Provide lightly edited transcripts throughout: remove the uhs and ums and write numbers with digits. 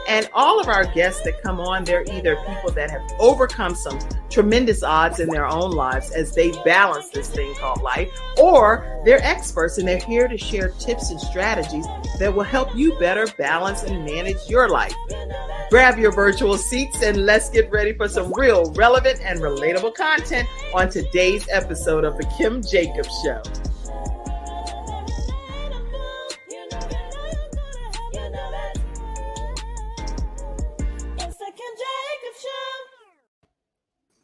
And all of our guests that come on, they're either people that have overcome some tremendous odds in their own lives as they balance this thing called life, or they're experts and they're here to share tips and strategies that will help you better balance and manage your life. Grab your virtual seats and let's get ready for some real, relevant, and relatable content on today's episode of The Kim Jacobs Show.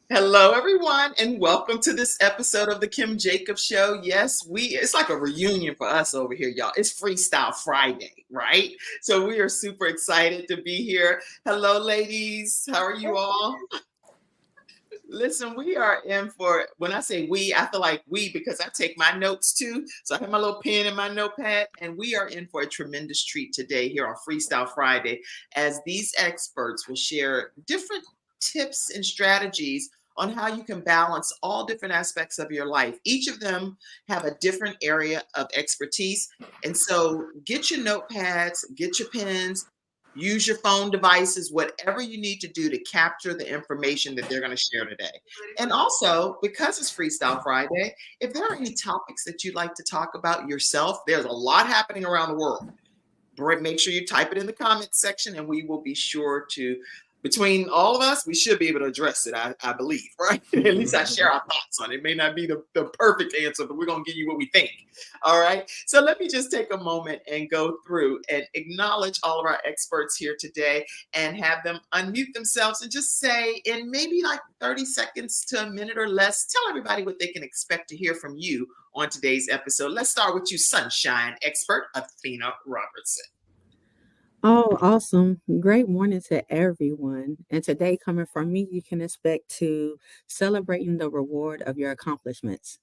Hello, everyone, and welcome to this episode of The Kim Jacobs Show. Yes, it's like a reunion for us over here, y'all. It's Freestyle Friday, right? So we are super excited to be here. Hello, ladies. How are you all? Listen, we are in for, when I say we, I feel like we because I take my notes too. So I have my little pen and my notepad, and we are in for a tremendous treat today here on Freestyle Friday as these experts will share different tips and strategies on how you can balance all different aspects of your life. Each of them have a different area of expertise. And so get your notepads, get your pens, use your phone devices, whatever you need to do to capture the information that they're going to share today. And also, because it's Freestyle Friday, if there are any topics that you'd like to talk about yourself, there's a lot happening around the world. Make sure you type it in the comments section and we will be sure to, between all of us, we should be able to address it, I believe, right? At least I share our thoughts on it. It may not be the perfect answer, but we're going to give you what we think. All right. So let me just take a moment and go through and acknowledge all of our experts here today and have them unmute themselves and just say in maybe like 30 seconds to a minute or less, tell everybody what they can expect to hear from you on today's episode. Let's start with you, Sunshine expert, Athena Robertson. Oh, awesome. Great morning to everyone. And today, coming from me, you can expect to celebrating the reward of your accomplishments.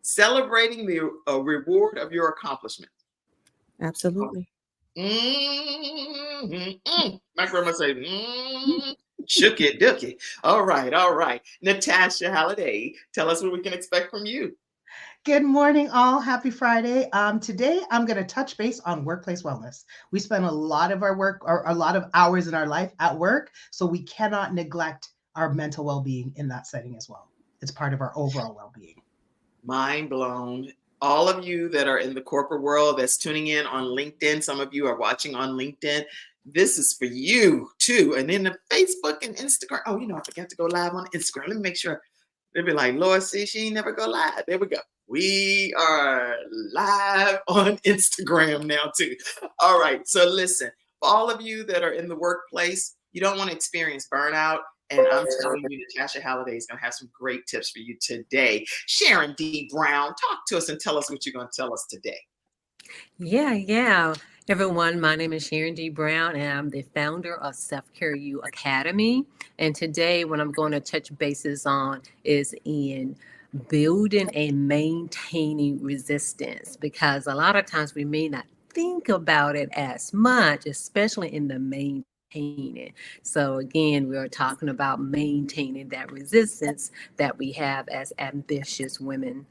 Celebrating the reward of your accomplishment. Absolutely. My grandma say, shooky dookie. All right. Natasha Halliday, tell us what we can expect from you. Good morning, all. Happy Friday. Today, I'm going to touch base on workplace wellness. We spend a lot of our work or a lot of hours in our life at work, so we cannot neglect our mental well-being in that setting as well. It's part of our overall well-being. Mind blown. All of you that are in the corporate world that's tuning in on LinkedIn, some of you are watching on LinkedIn. This is for you too. And then the Facebook and Instagram. Oh, I forgot to go live on Instagram. Let me make sure. They'll be like, Lord, see, she ain't never go live. There we go. We are live on Instagram now too. All right. So listen, for all of you that are in the workplace, you don't want to experience burnout. And I'm telling you, Natasha Halliday is going to have some great tips for you today. Sharon D. Brown, talk to us and tell us what you're going to tell us today. Yeah. Everyone, my name is Sharon D. Brown, and I'm the founder of Self-Care U Academy. And today, what I'm going to touch bases on is in building and maintaining resistance, because a lot of times we may not think about it as much, especially in the maintaining. So again, we are talking about maintaining that resistance that we have as ambitious women.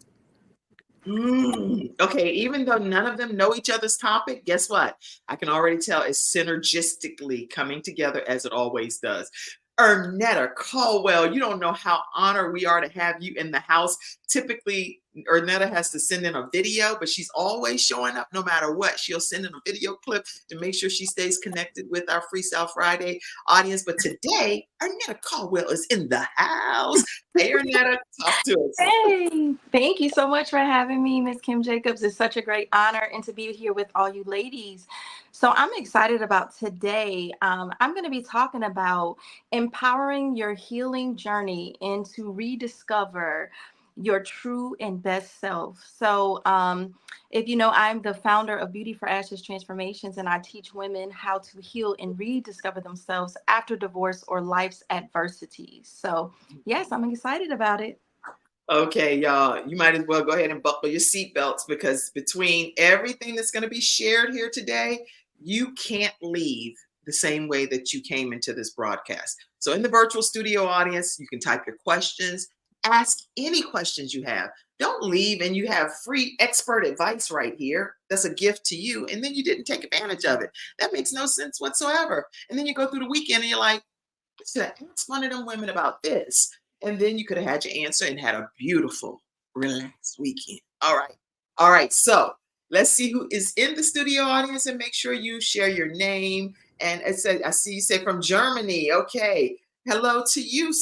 Okay, even though none of them know each other's topic, guess what? I can already tell it's synergistically coming together as it always does. Ernetta Caldwell, you don't know how honored we are to have you in the house. Typically, Ernetta has to send in a video, but she's always showing up no matter what. She'll send in a video clip to make sure she stays connected with our Freestyle Friday audience. But today, Ernetta Caldwell is in the house. Hey, Ernetta, talk to us. Hey, thank you so much for having me, Miss Kim Jacobs. It's such a great honor and to be here with all you ladies. So I'm excited about today. I'm going to be talking about empowering your healing journey and to rediscover your true and best self. So if you know, I'm the founder of Beauty for Ashes Transformations, and I teach women how to heal and rediscover themselves after divorce or life's adversities. So yes, I'm excited about it. Okay, y'all, you might as well go ahead and buckle your seatbelts, because between everything that's going to be shared here today, you can't leave the same way that you came into this broadcast. So in the virtual studio audience, you can type your questions, Ask any questions you have. Don't leave and you have free expert advice right here. That's a gift to you. And then you didn't take advantage of it. That makes no sense whatsoever. And then you go through the weekend and you're like, I should have asked one of them women about this. And then you could have had your answer and had a beautiful, relaxed weekend. All right. All right. So let's see who is in the studio audience and make sure you share your name. And it said, I see you say from Germany. Okay. Hello to you.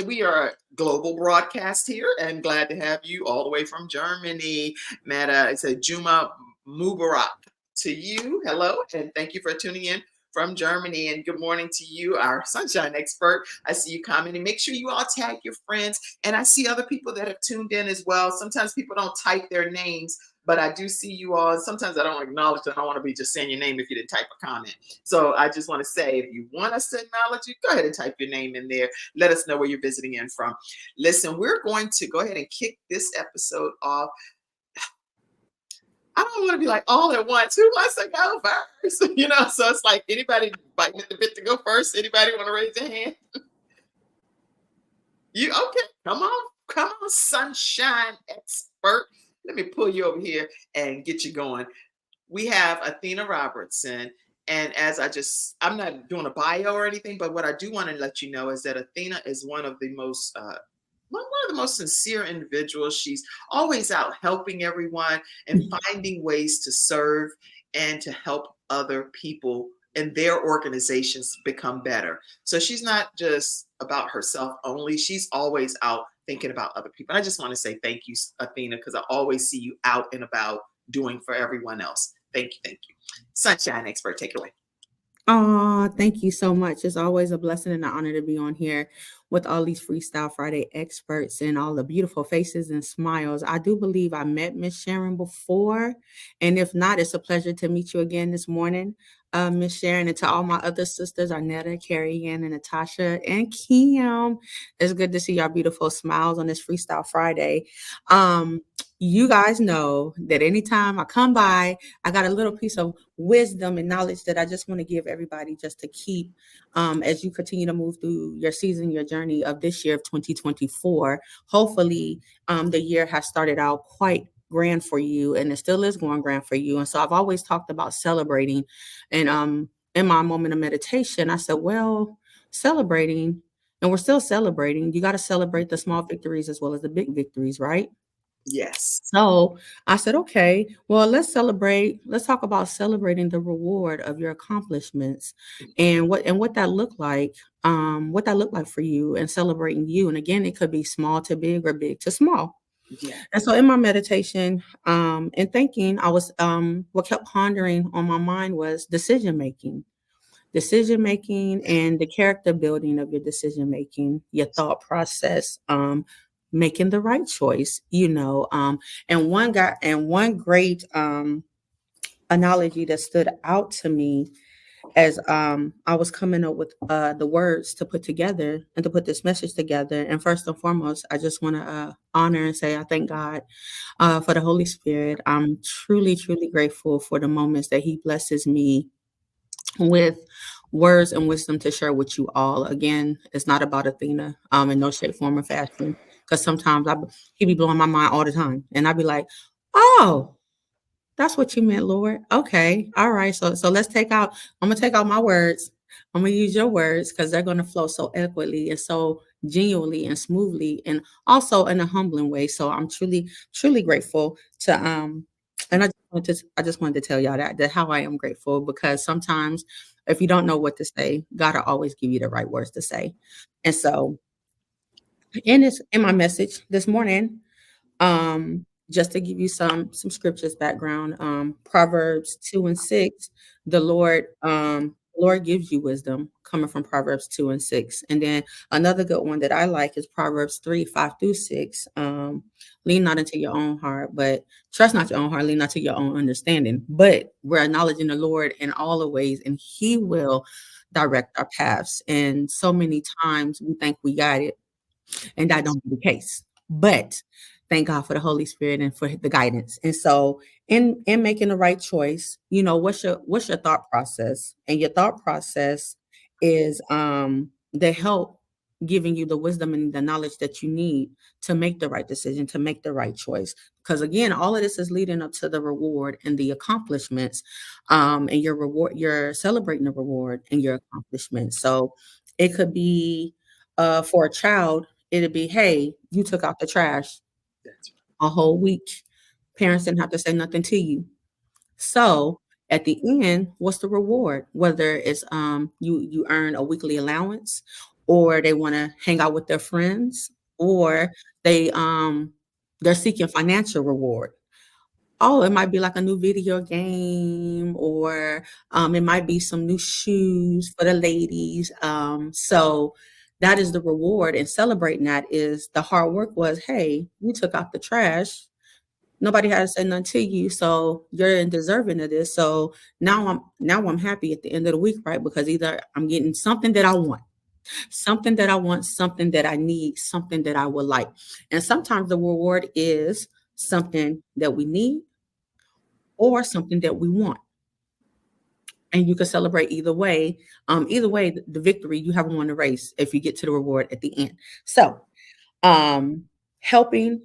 We are a global broadcast here and glad to have you all the way from Germany. Meta, it said Juma Mubarak to you. Hello, and thank you for tuning in from Germany. And good morning to you, our sunshine expert. I see you commenting. Make sure you all tag your friends. And I see other people that have tuned in as well. Sometimes people don't type their names, but I do see you all. Sometimes I don't acknowledge it. I don't want to be just saying your name if you didn't type a comment. So I just want to say, if you want us to acknowledge you, go ahead and type your name in there. Let us know where you're visiting in from. Listen, we're going to go ahead and kick this episode off. I don't want to be like all at once. Who wants to go first? So it's like anybody biting at the bit to go first. Anybody want to raise their hand? You okay? Come on, sunshine expert. Let me pull you over here and get you going. We have Athena Robertson. And I'm not doing a bio or anything, but what I do want to let you know is that Athena is one of the most sincere individuals. She's always out helping everyone and finding ways to serve and to help other people and their organizations become better. So she's not just about herself only. She's always out thinking about other people. And I just want to say thank you, Athena, because I always see you out and about doing for everyone else. Thank you. Sunshine expert, take it away. Oh, thank you so much. It's always a blessing and an honor to be on here with all these Freestyle Friday experts and all the beautiful faces and smiles. I do believe I met Miss Sharon before, and if not, it's a pleasure to meet you again this morning, Miss Sharon, and to all my other sisters, Arnetta, Carrie Ann, and Natasha, and Kim. It's good to see your beautiful smiles on this Freestyle Friday. You guys know that anytime I come by, I got a little piece of wisdom and knowledge that I just want to give everybody just to keep as you continue to move through your season, your journey of this year of 2024. Hopefully, the year has started out quite grand for you, and it still is going grand for you. And so I've always talked about celebrating. And in my moment of meditation, I said, well, celebrating, and we're still celebrating. You got to celebrate the small victories as well as the big victories, right? Yes. So I said, okay, well, let's celebrate. Let's talk about celebrating the reward of your accomplishments and what that looked like, for you and celebrating you. And again, it could be small to big or big to small. Yeah. And so in my meditation and thinking, I was what kept pondering on my mind was decision making and the character building of your decision making, your thought process, making the right choice, and one great analogy that stood out to me as I was coming up with the words to put together and to put this message together. And first and foremost, I just want to honor and say I thank God for the Holy Spirit. I'm truly, truly grateful for the moments that He blesses me with words and wisdom to share with you all. Again, it's not about Athena in no shape, form, or fashion. Because sometimes he be blowing my mind all the time. And I'd be like, oh, that's what you meant, Lord. Okay. All right. So I'm gonna take out my words. I'm gonna use your words because they're gonna flow so eloquently and so genuinely and smoothly and also in a humbling way. So I'm truly, truly grateful to and I just wanted to tell y'all that how I am grateful, because sometimes if you don't know what to say, God will always give you the right words to say. And so in my message this morning, just to give you some scriptures background, Proverbs 2:6, the Lord gives you wisdom, coming from Proverbs 2:6. And then another good one that I like is Proverbs 3:5-6. Lean not into your own heart, but trust not your own heart, lean not to your own understanding. But we're acknowledging the Lord in all the ways, and He will direct our paths. And so many times we think we got it, and that don't be the case. But thank God for the Holy Spirit and for the guidance. And so in making the right choice, what's your thought process? And your thought process is the help giving you the wisdom and the knowledge that you need to make the right decision, to make the right choice. Because again, all of this is leading up to the reward and the accomplishments. And your reward, you're celebrating the reward and your accomplishments. So it could be for a child, it'd be, hey, you took out the trash That's a whole week. Parents didn't have to say nothing to you. So at the end, what's the reward? Whether it's you earn a weekly allowance, or they want to hang out with their friends, or they they're seeking financial reward. Oh, it might be like a new video game, or it might be some new shoes for the ladies. So that is the reward, and celebrating that is the hard work was, hey, you took out the trash. Nobody had to say nothing to you, so you're deserving of this. So now I'm happy at the end of the week, right? Because either I'm getting something that I want, something that I need, something that I would like. And sometimes the reward is something that we need or something that we want. And you can celebrate either way. Either way, the victory, you haven't won the race if you get to the reward at the end. So helping,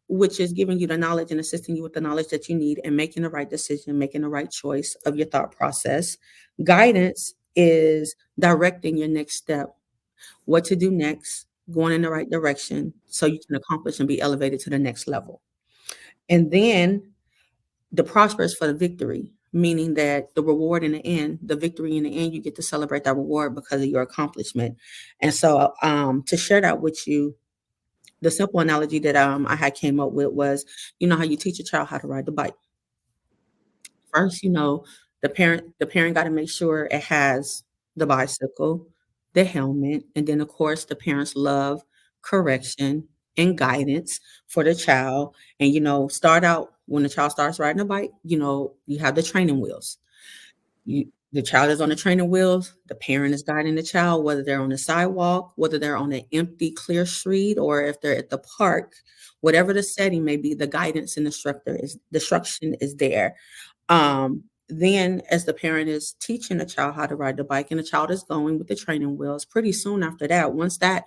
which is giving you the knowledge and assisting you with the knowledge that you need and making the right decision, making the right choice of your thought process. Guidance is directing your next step, what to do next, going in the right direction so you can accomplish and be elevated to the next level. And then the prosperous for the victory, meaning that the reward in the end, the victory in the end, you get to celebrate that reward because of your accomplishment. And so to share that with you, the simple analogy that I had came up with was, you know how you teach a child how to ride the bike. First, the parent got to make sure it has the bicycle, the helmet, and then of course the parents love, correction, and guidance for the child. And start out when the child starts riding a bike, you have the training wheels. The child is on the training wheels, the parent is guiding the child, whether they're on the sidewalk, whether they're on an empty, clear street, or if they're at the park, whatever the setting may be, the guidance and the instruction is there. Then as the parent is teaching the child how to ride the bike and the child is going with the training wheels, pretty soon after that, once that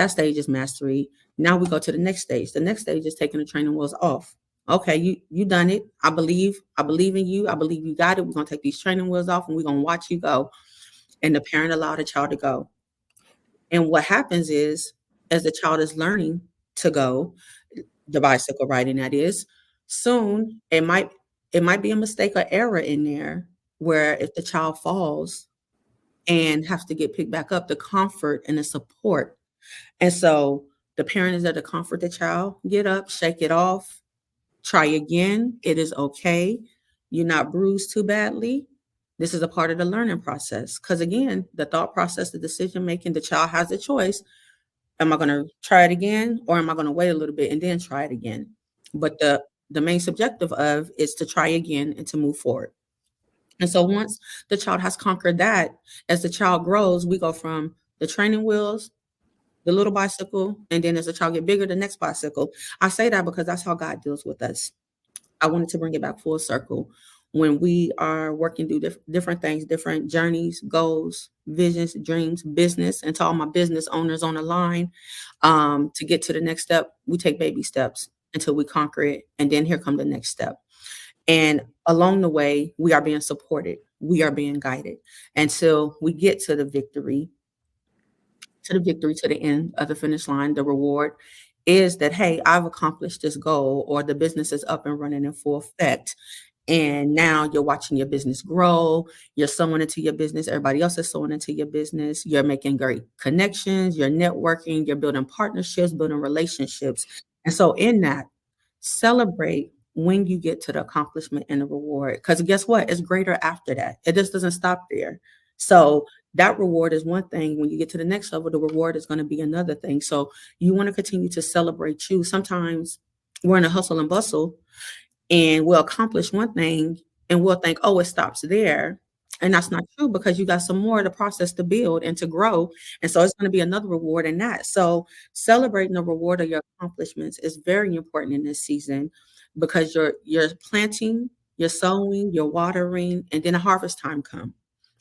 stage is mastery, now we go to the next stage. The next stage is taking the training wheels off. Okay, you done it. I believe in you. I believe you got it. We're gonna take these training wheels off and we're gonna watch you go. And the parent allowed the child to go. And what happens is, as the child is learning to go, the bicycle riding that is, soon it might be a mistake or error in there where if the child falls and has to get picked back up, the comfort and the support. And so the parent is there to comfort the child, get up, shake it off, try again. It is okay. You're not bruised too badly. This is a part of the learning process. Because again, the thought process, the decision making, the child has a choice. Am I going to try it again, or am I going to wait a little bit and then try it again? But the main subjective of is to try again and to move forward. And so once the child has conquered that, as the child grows, we go from the training wheels, the little bicycle, and then as the child get bigger, the next bicycle. I say that because that's how God deals with us. I wanted to bring it back full circle. When we are working through different things, different journeys, goals, visions, dreams, business, and to all my business owners on the line, to get to the next step, we take baby steps until we conquer it. And then here come the next step. And along the way, we are being supported. We are being guided until we get to the victory, to the end of the finish line. The reward is that, hey, I've accomplished this goal, or the business is up and running in full effect. And now you're watching your business grow. You're sowing into your business. Everybody else is sowing into your business. You're making great connections. You're networking. You're building partnerships, building relationships. And so in that, celebrate when you get to the accomplishment and the reward. Because guess what? It's greater after that. It just doesn't stop there. So that reward is one thing. When you get to the next level, the reward is going to be another thing. So you want to continue to celebrate you. Sometimes we're in a hustle and bustle, and we'll accomplish one thing and we'll think, oh, it stops there. And that's not true, because you got some more of the process to build and to grow. And so it's going to be another reward in that. So celebrating the reward of your accomplishments is very important in this season, because you're planting, you're sowing, you're watering, and then a harvest time come.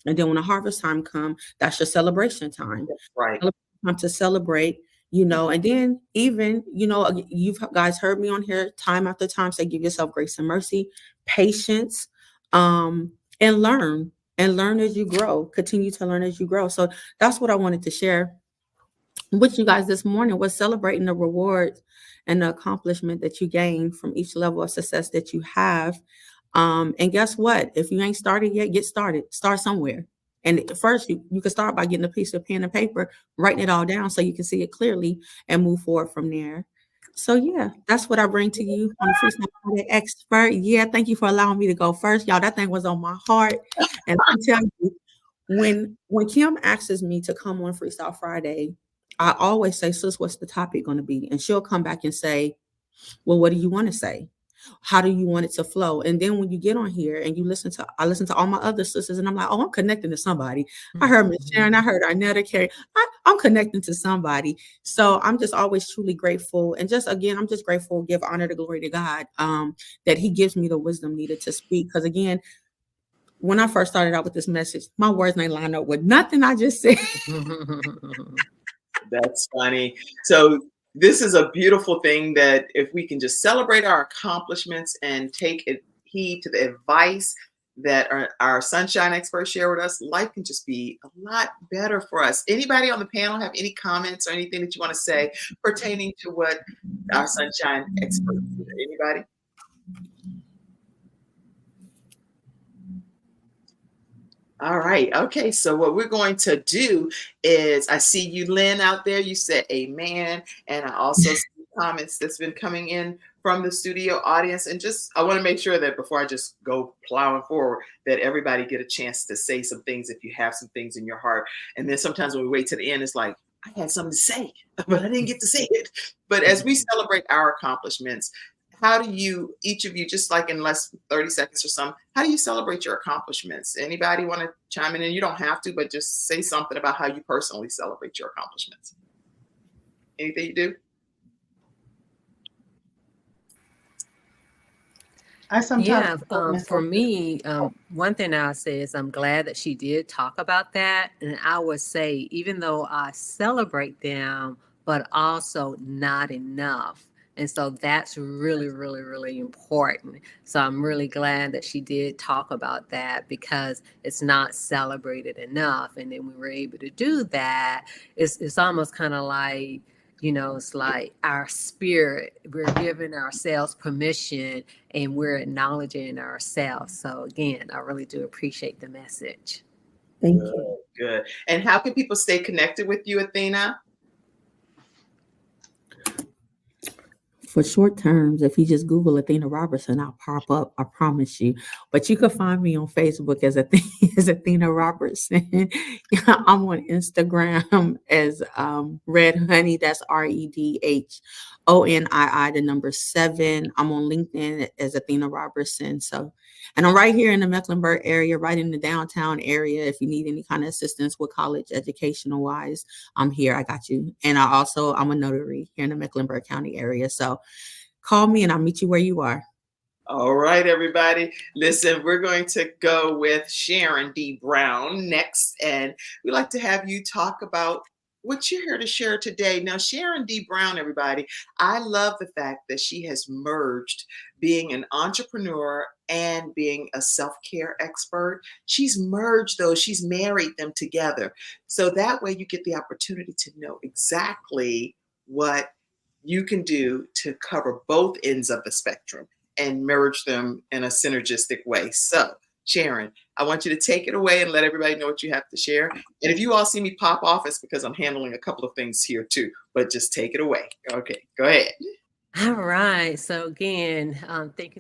And then when the harvest time come, that's your celebration time. right. Celebration time to celebrate, and then even, you've guys heard me on here time after time say, give yourself grace and mercy, patience, and learn as you grow, continue to learn as you grow. So that's what I wanted to share with you guys this morning, was celebrating the rewards and the accomplishment that you gain from each level of success that you have. And guess what? If you ain't started yet, get started. Start somewhere. And first, you can start by getting a piece of pen and paper, writing it all down so you can see it clearly and move forward from there. So yeah, that's what I bring to you on the Freestyle Friday Expert. Yeah, thank you for allowing me to go first, y'all. That thing was on my heart, and I tell you, when Kim asks me to come on Freestyle Friday, I always say, sis, what's the topic going to be? And she'll come back and say, well, what do you want to say? How do you want it to flow? And then when you get on here and I listen to all my other sisters, and I'm like, oh, I'm connecting to somebody. I heard Miss Sharon, I heard Arnetta, Carrie. I'm connecting to somebody. So I'm just always truly grateful. And just, again, I'm just grateful, give honor to glory to God, that he gives me the wisdom needed to speak. Because again, when I first started out with this message, my words may line up with nothing I just said. That's funny. So this is a beautiful thing, that if we can just celebrate our accomplishments and take heed to the advice that our sunshine experts share with us, life can just be a lot better for us. Anybody on the panel have any comments or anything that you want to say pertaining to what our sunshine experts do? Anybody? All right. Okay. So what we're going to do is, I see you, Lynn, out there. You said amen. And I also see comments that's been coming in from the studio audience. And just, I want to make sure that before I just go plowing forward, that everybody get a chance to say some things if you have some things in your heart. And then sometimes when we wait to the end, it's like, I had something to say, but I didn't get to say it. But as we celebrate our accomplishments, how do you, each of you, just like in less than 30 seconds or something, how do you celebrate your accomplishments? Anybody want to chime in? And you don't have to, but just say something about how you personally celebrate your accomplishments. Anything you do? I sometimes for me, one thing I'll say is I'm glad that she did talk about that. And I would say, even though I celebrate them, but also not enough. And so that's really, really, really important. So I'm really glad that she did talk about that, because it's not celebrated enough. And then we were able to do that. It's almost kind of like, it's like our spirit, we're giving ourselves permission and we're acknowledging ourselves. So again, I really do appreciate the message. Thank you. Good. And how can people stay connected with you, Athena? For short terms, if you just Google Athena Robertson, I'll pop up, I promise you. But you can find me on Facebook as Athena Robertson. I'm on Instagram as Red Honey, that's REDHONII, the number 7. I'm on LinkedIn as Athena Robertson. So, and I'm right here in the Mecklenburg area, right in the downtown area. If you need any kind of assistance with college educational wise, I'm here. I got you. And I'm a notary here in the Mecklenburg County area. So call me and I'll meet you where you are. All right, everybody. Listen, we're going to go with Sharon D. Brown next. And we'd like to have you talk about what you're here to share today. Now, Sharon D. Brown, everybody, I love the fact that she has merged being an entrepreneur and being a self-care expert. She's merged those, she's married them together. So that way you get the opportunity to know exactly what you can do to cover both ends of the spectrum and merge them in a synergistic way. So, Sharon, I want you to take it away and let everybody know what you have to share. And if you all see me pop off, it's because I'm handling a couple of things here too, but just take it away. Okay, go ahead. All right. So again, thank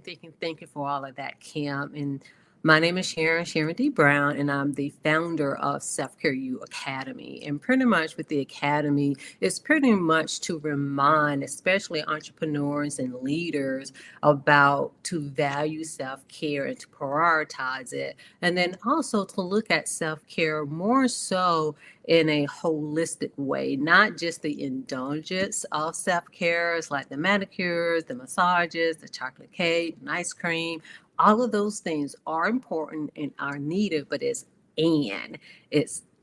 you for all of that, Kim. And my name is Sharon D. Brown, and I'm the founder of Self Care U Academy. And pretty much with the Academy, it's pretty much to remind, especially entrepreneurs and leaders, about to value self-care and to prioritize it. And then also to look at self-care more so in a holistic way, not just the indulgence of self-care, like the manicures, the massages, the chocolate cake, and ice cream. All of those things are important and are needed, but it's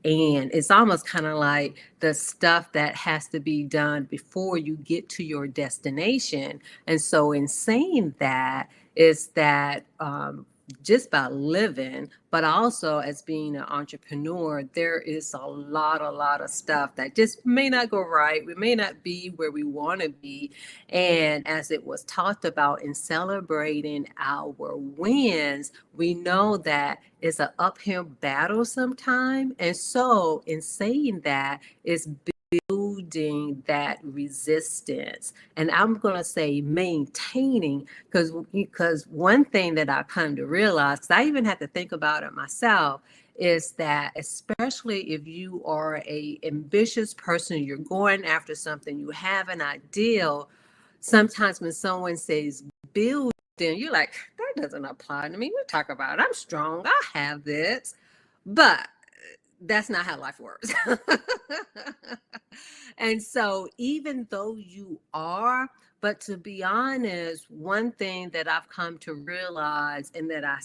And it's almost kind of like the stuff that has to be done before you get to your destination. And so in saying that is that just by living, but also as being an entrepreneur, there is a lot of stuff that just may not go right. We may not be where we want to be. And as it was talked about in celebrating our wins, we know that it's an uphill battle sometime. And so in saying that, it's building that resistance, and I'm going to say maintaining, because one thing that I come to realize, because I even had to think about it myself, is that especially if you are a ambitious person, you're going after something, you have an ideal, sometimes when someone says building, you're like, that doesn't apply to me. We talk about it. I'm strong, I have this, but that's not how life works. And so even though you are, but to be honest, one thing that I've come to realize and that I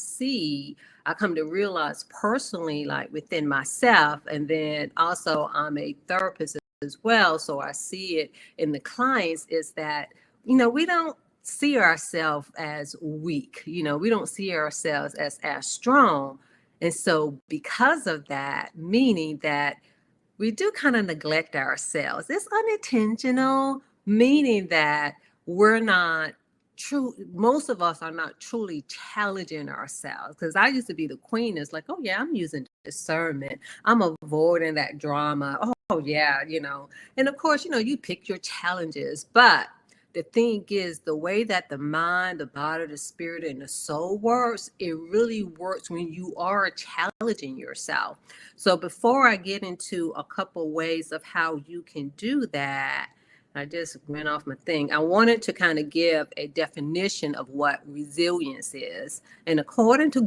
come to realize personally, like within myself, and then also I'm a therapist as well, so I see it in the clients, is that, we don't see ourselves as weak. We don't see ourselves as strong. And so because of that, meaning that we do kind of neglect ourselves. It's unintentional, meaning that we're not true. Most of us are not truly challenging ourselves. Because I used to be the queen. It's like, oh yeah, I'm using discernment. I'm avoiding that drama. Oh yeah, And of course, you pick your challenges, but the thing is, the way that the mind, the body, the spirit, and the soul works, it really works when you are challenging yourself. So before I get into a couple ways of how you can do that, I just went off my thing. I wanted to kind of give a definition of what resilience is. And according to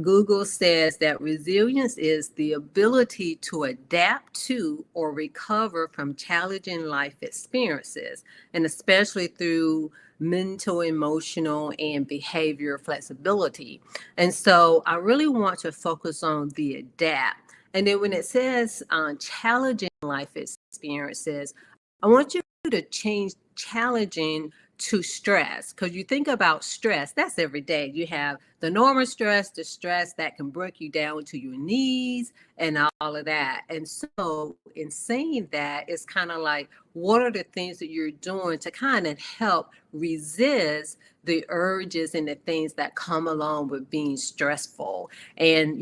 Google says that resilience is the ability to adapt to or recover from challenging life experiences, and especially through mental, emotional, and behavior flexibility. And so I really want to focus on the adapt. And then when it says challenging life experiences, I want you to change challenging to stress, because you think about stress, that's every day. You have the normal stress, the stress that can break you down to your knees and all of that. And so in saying that, it's kind of like, what are the things that you're doing to kind of help resist the urges and the things that come along with being stressful? And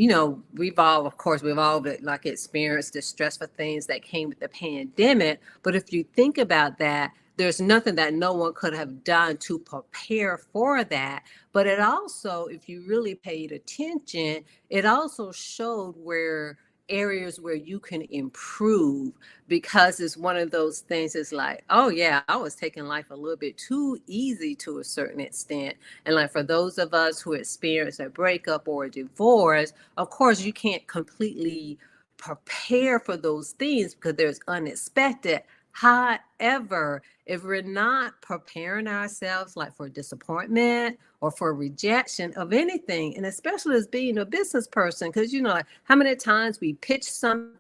we've all like experienced the stressful things that came with the pandemic. But if you think about that, there's nothing that no one could have done to prepare for that. But it also, if you really paid attention, it also showed areas where you can improve, because it's one of those things. It's like, oh yeah, I was taking life a little bit too easy to a certain extent. And like for those of us who experience a breakup or a divorce, of course you can't completely prepare for those things because there's unexpected. However, if we're not preparing ourselves like for disappointment or for rejection of anything, and especially as being a business person, because like how many times we pitch something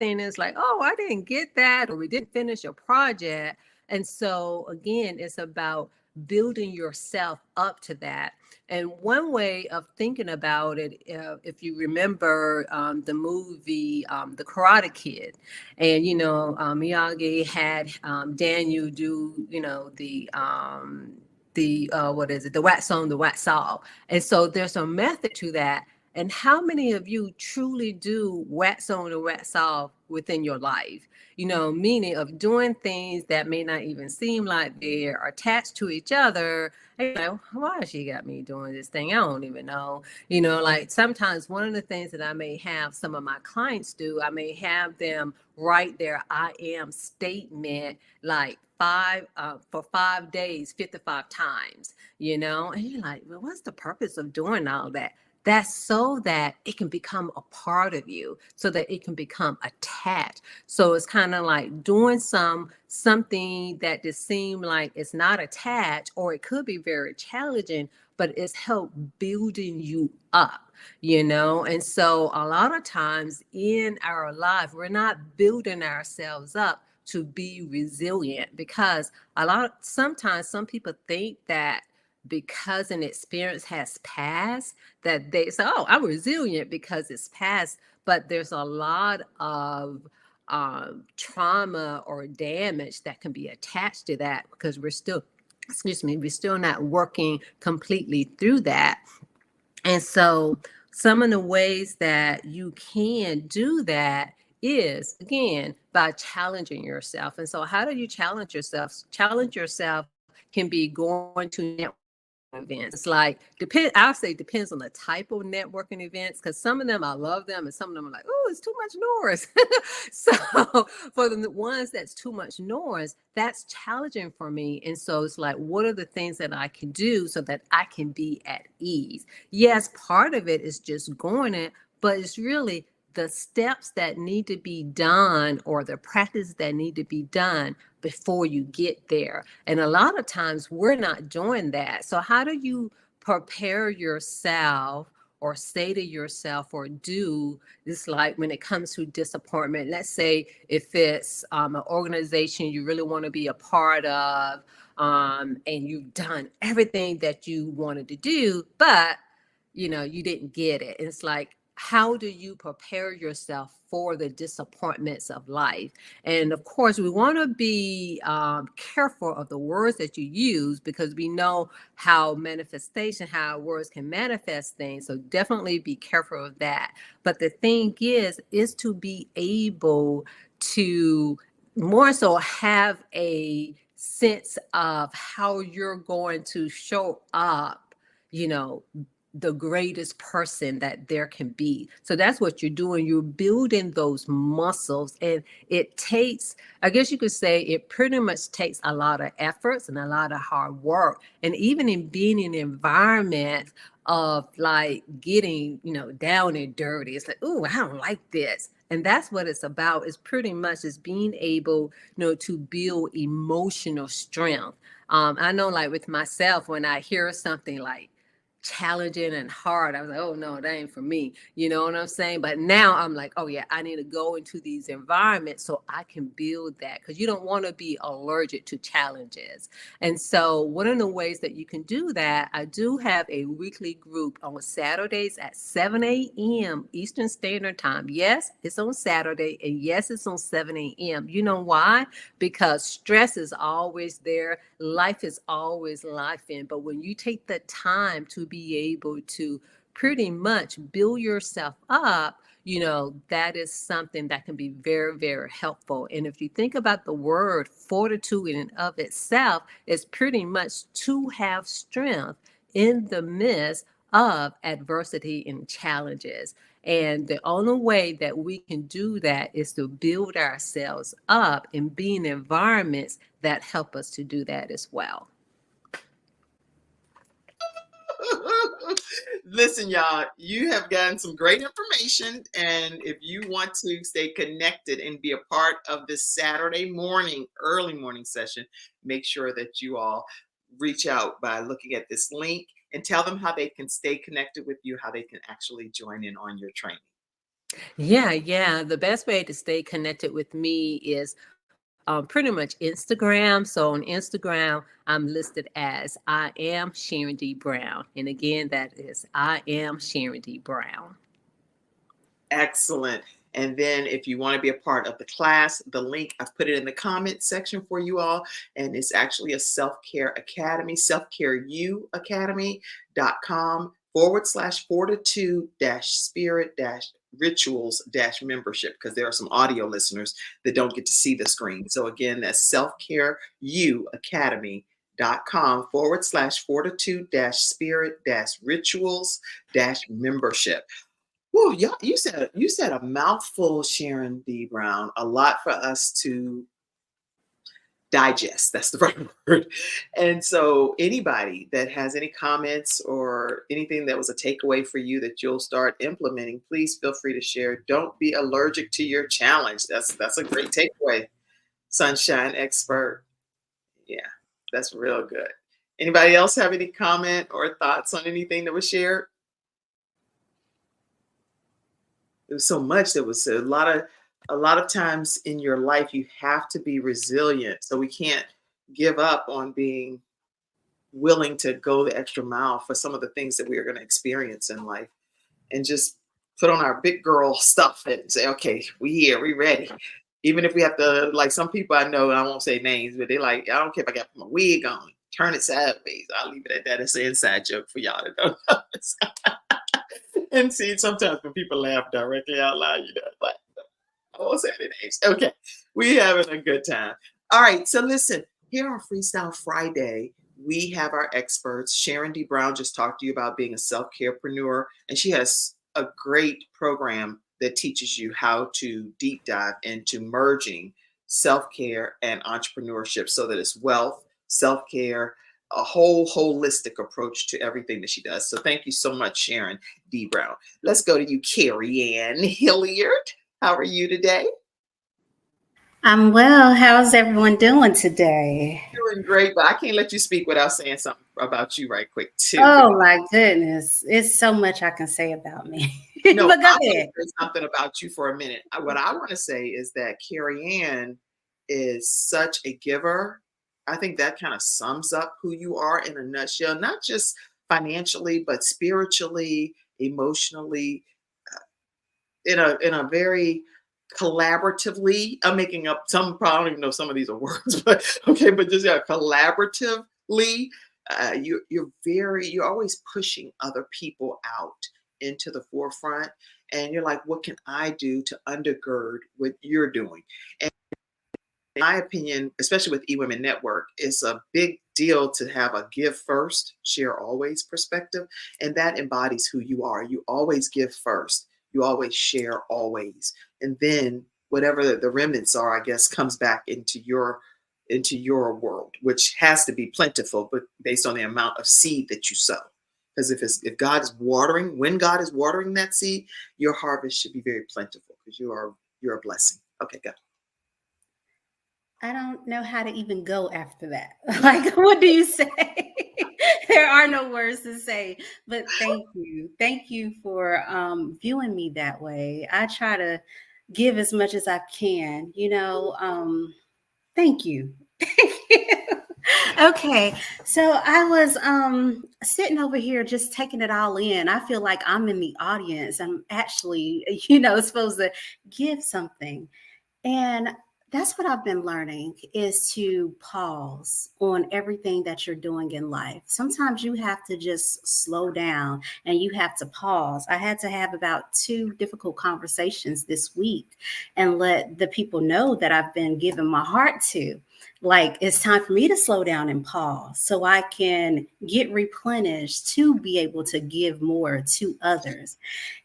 and it's like, oh, I didn't get that, or we didn't finish a project. And so again, it's about building yourself up to that. And one way of thinking about it, if you remember the movie The Karate Kid, and Miyagi had Daniel do the what is it, the wax on, the wax off. And so there's a method to that. And how many of you truly do wax on and wax off within your life? Meaning of doing things that may not even seem like they're attached to each other. And why has she got me doing this thing? I don't even know. Like sometimes one of the things that I may have some of my clients do, I may have them write their I am statement like for 5 days, 55 times, and you're like, well, what's the purpose of doing all that? That's so that it can become a part of you, so that it can become attached. So it's kind of like doing something that just seems like it's not attached, or it could be very challenging, but it's helped building you up, you know? And so a lot of times in our life, we're not building ourselves up to be resilient, because sometimes some people think that because an experience has passed, that they say, oh, I'm resilient because it's past. But there's a lot of trauma or damage that can be attached to that, because we're still not working completely through that. And so some of the ways that you can do that is, again, by challenging yourself. And so how do you challenge yourself? Challenge yourself can be going to network events. It's like, I'll say depends on the type of networking events, because some of them I love them and some of them are like, oh, it's too much noise. So for the ones that's too much noise, that's challenging for me. And so it's like, what are the things that I can do so that I can be at ease? Yes, part of it is just going it, but it's really the steps that need to be done, or the practices that need to be done before you get there. And a lot of times we're not doing that. So how do you prepare yourself, or say to yourself, or do this, like when it comes to disappointment? Let's say if it's an organization you really want to be a part of, and you've done everything that you wanted to do, but you didn't get it. And it's like, how do you prepare yourself for the disappointments of life? And of course, we want to be careful of the words that you use, because we know how words can manifest things. So definitely be careful of that. But the thing is to be able to more so have a sense of how you're going to show up, the greatest person that there can be. So that's what you're doing. You're building those muscles, and it takes, I guess you could say, it pretty much takes a lot of efforts and a lot of hard work. And even in being in an environment of like getting, down and dirty, it's like, oh, I don't like this. And that's what it's about, is pretty much is being able, to build emotional strength. I know, like with myself, when I hear something like challenging and hard, I was like, oh no, that ain't for me. You know what I'm saying? But now I'm like, oh yeah, I need to go into these environments so I can build that, because you don't want to be allergic to challenges. And so one of the ways that you can do that, I do have a weekly group on Saturdays at 7 a.m. Eastern Standard Time. Yes, it's on Saturday, and yes, it's on 7 a.m. You know why? Because stress is always there. Life is always life in. But when you take the time to be able to pretty much build yourself up, that is something that can be very, very helpful. And if you think about the word fortitude in and of itself, it's pretty much to have strength in the midst of adversity and challenges. And the only way that we can do that is to build ourselves up and be in environments that help us to do that as well. Listen, y'all, you have gotten some great information. And if you want to stay connected and be a part of this Saturday morning, early morning session, make sure that you all reach out by looking at this link and tell them how they can stay connected with you, how they can actually join in on your training. Yeah. The best way to stay connected with me is pretty much Instagram. So on Instagram, I'm listed as I am Sharon D. Brown. And again, that is I am Sharon D. Brown. Excellent. And then if you want to be a part of the class, the link, I've put it in the comment section for you all. And it's actually a self-care academy, selfcareu.com/fortitude-spirit-rituals-membership, because there are some audio listeners that don't get to see the screen. So again, that's selfcareu.com/fortitude-spirit-rituals-membership. Whoa, y'all, you said a mouthful, Sharon D. Brown. A lot for us to digest. That's the right word. And so anybody that has any comments or anything that was a takeaway for you that you'll start implementing, please feel free to share. Don't be allergic to your challenge. That's a great takeaway. Sunshine expert. Yeah, that's real good. Anybody else have any comment or thoughts on anything that was shared? There was so much. There was a lot of times in your life you have to be resilient. So we can't give up on being willing to go the extra mile for some of the things that we are going to experience in life, and just put on our big girl stuff and say, okay, we here, we ready. Even if we have to, like some people I know, I won't say names, but they like, I don't care if I got my wig on, turn it sideways. I'll leave it at that. It's an inside joke for y'all that don't know. And see, sometimes when people laugh directly out loud, you know, like, I won't say any names. Okay, we having a good time. All right, so listen, here on Freestyle Friday, we have our experts. Sharon D. Brown just talked to you about being a self-carepreneur, and she has a great program that teaches you how to deep dive into merging self-care and entrepreneurship so that it's wealth, self-care, a whole holistic approach to everything that she does. So thank you so much, Sharon D. Brown. Let's go to you, Carrie Ann Hilliard. How are you today? I'm well. How's everyone doing today? Doing great, but I can't let you speak without saying something about you right quick, too. Oh my goodness. It's so much I can say about me. No, But go I'm going ahead. to say something about you for a minute. What I want to say is that Carrie Ann is such a giver. I think that kind of sums up who you are in a nutshell, not just financially, but spiritually, emotionally, in a very collaboratively. I'm making up some, I don't even know some of these are words, but okay, but just collaboratively, you're always pushing other people out into the forefront, and you're like, what can I do to undergird what you're doing? And in my opinion, especially with eWomen Network, it's a big deal to have a give first, share always perspective. And that embodies who you are. You always give first. You always share always. And then whatever the remnants are, I guess, comes back into your world, which has to be plentiful, but based on the amount of seed that you sow. Because if God is watering, when God is watering that seed, your harvest should be very plentiful because you're a blessing. Okay, go. I don't know how to even go after that. Like, what do you say? There are no words to say, but thank you. Thank you for viewing me that way. I try to give as much as I can, thank you. Thank you. Okay, so I was sitting over here just taking it all in. I feel like I'm in the audience. I'm actually, supposed to give something. And that's what I've been learning is to pause on everything that you're doing in life. Sometimes you have to just slow down and you have to pause. I had to have about 2 difficult conversations this week and let the people know that I've been giving my heart to. Like, it's time for me to slow down and pause so I can get replenished to be able to give more to others.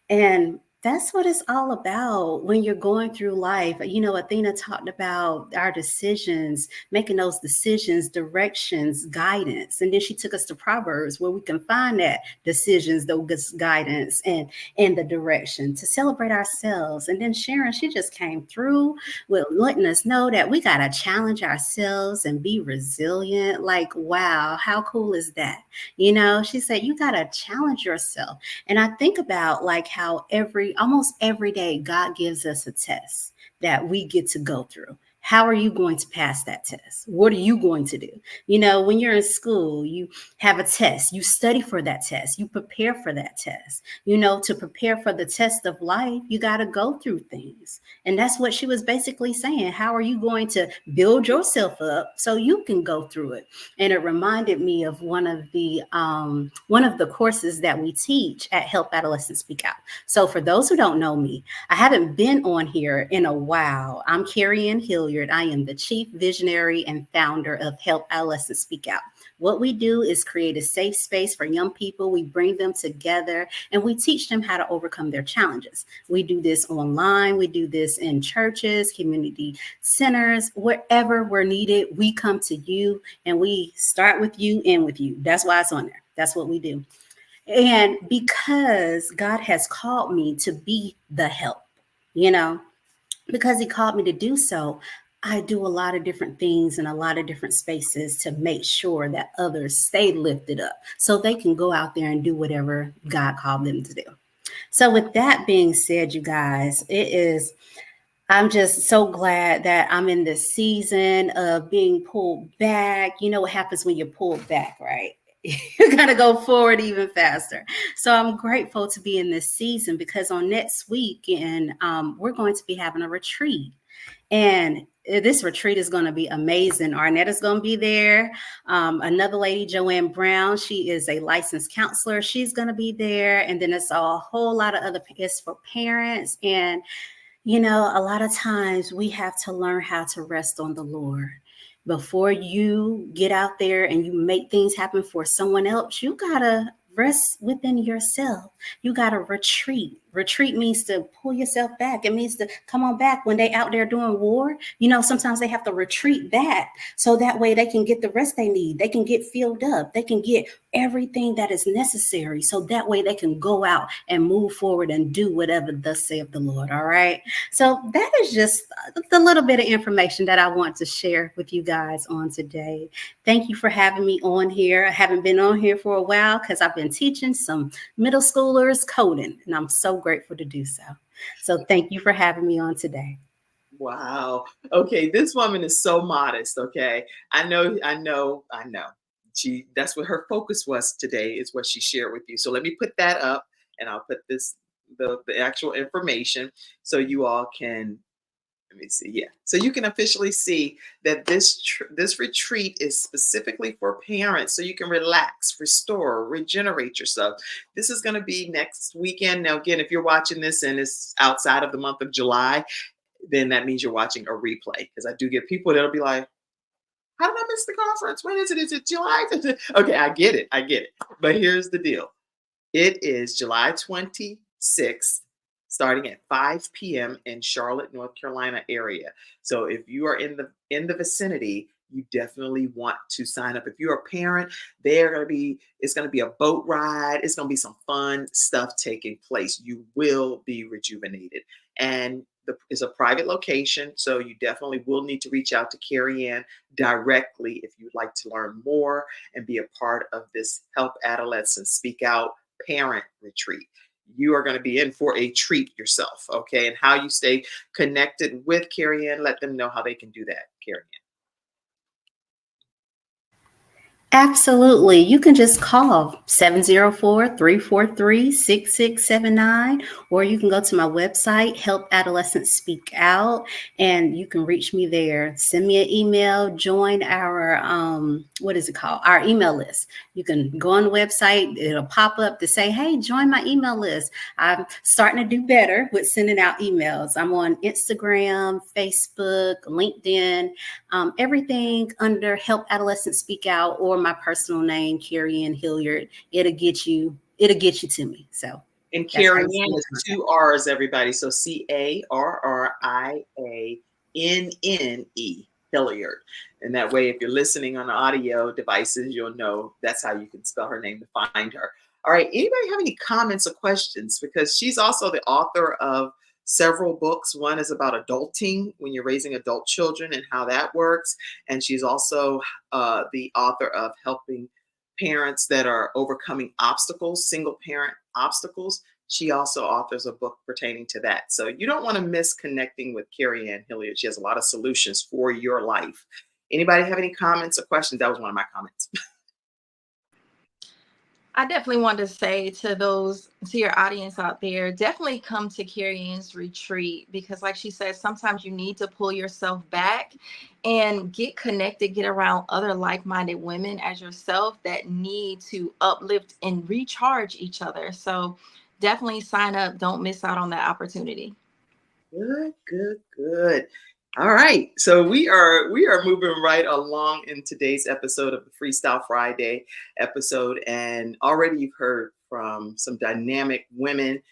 And that's what it's all about when you're going through life. Athena talked about our decisions, making those decisions, directions, guidance. And then she took us to Proverbs where we can find that decisions, those guidance, and the direction to celebrate ourselves. And then Sharon, she just came through with letting us know that we got to challenge ourselves and be resilient. Like, wow, how cool is that? She said, you got to challenge yourself. And I think about like how almost every day, God gives us a test that we get to go through. How are you going to pass that test? What are you going to do? When you're in school, you have a test, you study for that test, you prepare for that test. To prepare for the test of life, you got to go through things. And that's what she was basically saying. How are you going to build yourself up so you can go through it? And it reminded me of one of the courses that we teach at Help Adolescents Speak Out. So for those who don't know me, I haven't been on here in a while. I'm Carrie Ann Hilliard. I am the chief visionary and founder of Help Adolescents Speak Out. What we do is create a safe space for young people. We bring them together and we teach them how to overcome their challenges. We do this online. We do this in churches, community centers, wherever we're needed. We come to you and we start with you, end with you. That's why it's on there. That's what we do. And because God has called me to be the help, because he called me to do so, I do a lot of different things in a lot of different spaces to make sure that others stay lifted up so they can go out there and do whatever God called them to do. So, with that being said, you guys, I'm just so glad that I'm in this season of being pulled back. You know what happens when you're pulled back, right? You're going to go forward even faster. So I'm grateful to be in this season because on next weekend, we're going to be having a retreat. And this retreat is going to be amazing. Arnetta's going to be there. Another lady, Joanne Brown, she is a licensed counselor. She's going to be there. And then it's a whole lot of other, it's for parents. And you know, a lot of times we have to learn how to rest on the Lord. Before you get out there and you make things happen for someone else, you got to rest within yourself. You got to retreat. Retreat means to pull yourself back. It means to come on back when they out there doing war. You know, sometimes they have to retreat back so that way they can get the rest they need. They can get filled up. They can get everything that is necessary. So that way they can go out and move forward and do whatever thus saith the Lord. All right. So that is just the little bit of information that I want to share with you guys on today. Thank you for having me on here. I haven't been on here for a while because I've been teaching some middle schoolers coding, and I'm so grateful to do so. So thank you for having me on today. Wow. Okay, this woman is so modest. Okay, I know. That's what her focus was today, is what she shared with you. So let me put that up, and I'll put the actual information so you all can. Let me see. Yeah. So you can officially see that this retreat is specifically for parents, so you can relax, restore, regenerate yourself. This is going to be next weekend. Now, again, if you're watching this and it's outside of the month of July, then that means you're watching a replay, because I do get people that'll be like, how did I miss the conference? When is it? Is it July? Okay, I get it. But here's the deal. It is July 26th, starting at 5 p.m. in Charlotte, North Carolina area. So if you are in the vicinity, you definitely want to sign up. If you're a parent, it's going to be a boat ride. It's going to be some fun stuff taking place. You will be rejuvenated. And it's a private location, so you definitely will need to reach out to Carrie Ann directly if you'd like to learn more and be a part of this Help Adolescents Speak Out parent retreat. You are going to be in for a treat yourself, okay? And how you stay connected with Carrie Ann, let them know how they can do that, Carrie Ann. Absolutely. You can just call 704-343-6679, or you can go to my website, Help Adolescents Speak Out, and you can reach me there. Send me an email, join our, our email list. You can go on the website. It'll pop up to say, hey, join my email list. I'm starting to do better with sending out emails. I'm on Instagram, Facebook, LinkedIn, everything under Help Adolescents Speak Out, or my personal name, Carrie Ann Hilliard. It'll get you to me. So, and Carrie Ann is 2 R's, everybody. So CarriAnne, Hilliard. And that way, if you're listening on audio devices, you'll know that's how you can spell her name to find her. All right. Anybody have any comments or questions? Because she's also the author of several books. One is about adulting, when you're raising adult children and how that works. And she's also the author of helping parents that are overcoming obstacles, single parent obstacles. She also authors a book pertaining to that. So you don't want to miss connecting with Carrie Ann Hilliard. She has a lot of solutions for your life. Anybody have any comments or questions? That was one of my comments. I definitely want to say to your audience out there, definitely come to Carrie Ann's retreat, because like she said, sometimes you need to pull yourself back and get connected, get around other like-minded women as yourself that need to uplift and recharge each other. So definitely sign up. Don't miss out on that opportunity. Good. All right. So we are moving right along in today's episode of the Freestyle Friday episode. And already you've heard from some dynamic women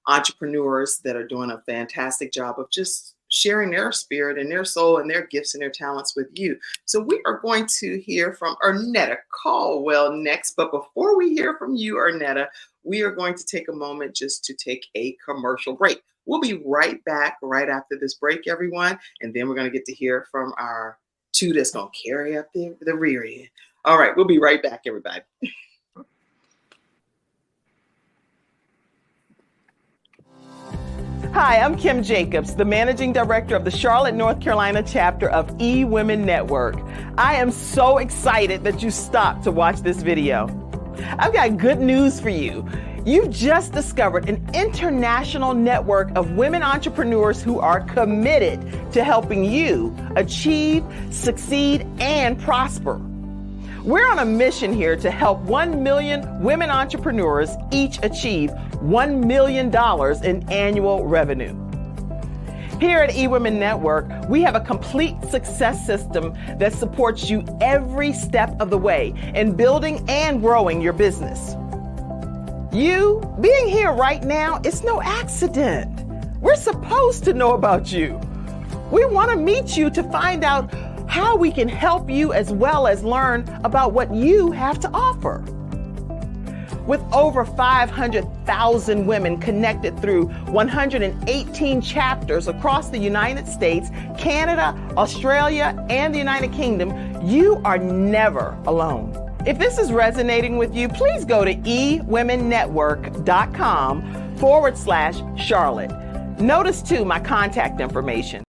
entrepreneurs that are doing a fantastic job of just sharing their spirit and their soul and their gifts and their talents with you. So we are going to hear from Arnetta Caldwell next. But before we hear from you, Arnetta, we are going to take a moment just to take a commercial break. We'll be right back right after this break, everyone. And then we're going to get to hear from our two that's going to carry up the rear end. All right, we'll be right back, everybody. Hi, I'm Kim Jacobs, the Managing Director of the Charlotte, North Carolina chapter of eWomen Network. I am so excited that you stopped to watch this video. I've got good news for you. You've just discovered an international network of women entrepreneurs who are committed to helping you achieve, succeed, and prosper. We're on a mission here to help 1 million women entrepreneurs each achieve $1 million in annual revenue. Here at eWomen Network, we have a complete success system that supports you every step of the way in building and growing your business. You being here right now is no accident. We're supposed to know about you. We want to meet you to find out how we can help you as well as learn about what you have to offer. With over 500,000 women connected through 118 chapters across the United States, Canada, Australia, and the United Kingdom, you are never alone. If this is resonating with you, please go to ewomennetwork.com/Charlotte. Notice too my contact information.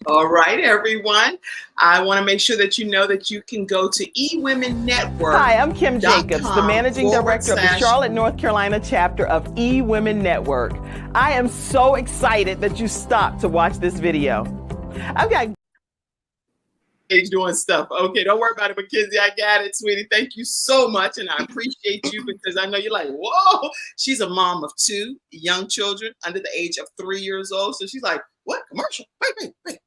All right, everyone. I want to make sure that you know that you can go to eWomen Network. Hi, I'm Kim Jacobs, the Managing Director of the Charlotte, North Carolina chapter of eWomen Network. I am so excited that you stopped to watch this video. I've got doing stuff. Okay, don't worry about it, Mackenzie. I got it, sweetie. Thank you so much, and I appreciate you because I know you're like, whoa. She's a mom of 2 young children under the age of 3 years old. So she's like, what commercial? Wait.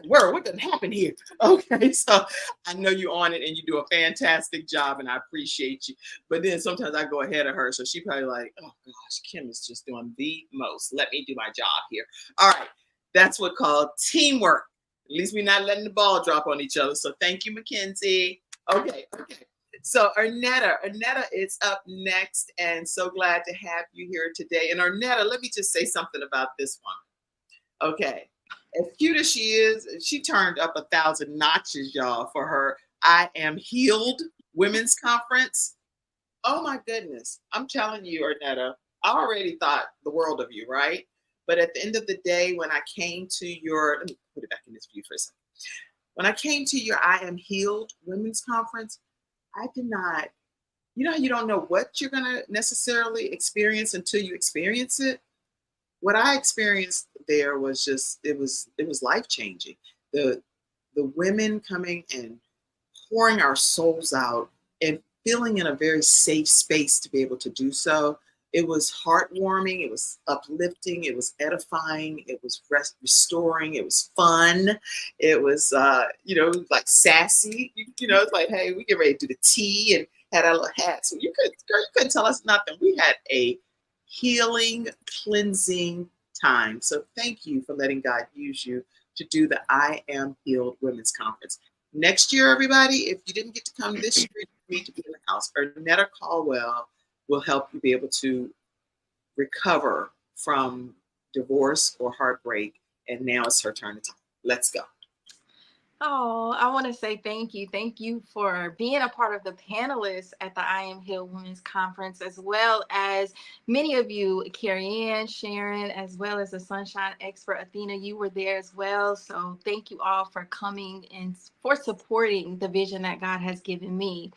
What didn't happen here? Okay, so I know you're on it and you do a fantastic job and I appreciate you. But then sometimes I go ahead of her. So she probably like, oh gosh, Kim is just doing the most. Let me do my job here. All right, that's what called teamwork. At least we're not letting the ball drop on each other. So thank you, Mackenzie. Okay. So Arnetta is up next and so glad to have you here today. And Arnetta, let me just say something about this one. Okay. As cute as she is, she turned up 1,000 notches, y'all, for her I Am Healed Women's Conference. Oh my goodness. I'm telling you, Arnetta, I already thought the world of you, right? But at the end of the day, when I came to your, let me put it back in this view for a second. When I came to your I Am Healed Women's Conference, I did not, you know, you don't know what you're going to necessarily experience until you experience it. What I experienced there was just, it was life-changing. The women coming and pouring our souls out and feeling in a very safe space to be able to do so. It was heartwarming, it was uplifting, it was edifying, it was restoring, it was fun. It was, like sassy. It's like, hey, we get ready to do the tea and had our little hats. So you couldn't tell us nothing. We had a healing, cleansing time. So thank you for letting God use you to do the I Am Healed Women's Conference. Next year, everybody, if you didn't get to come this year, you need to be in the house. Arnetta Caldwell will help you be able to recover from divorce or heartbreak. And now it's her turn to talk. Let's go. Oh, I want to say thank you. Thank you for being a part of the panelists at the I Am Healed Women's Conference, as well as many of you, Carrie Ann, Sharon, as well as the Sunshine Expert, Athena, you were there as well. So thank you all for coming and for supporting the vision that God has given me.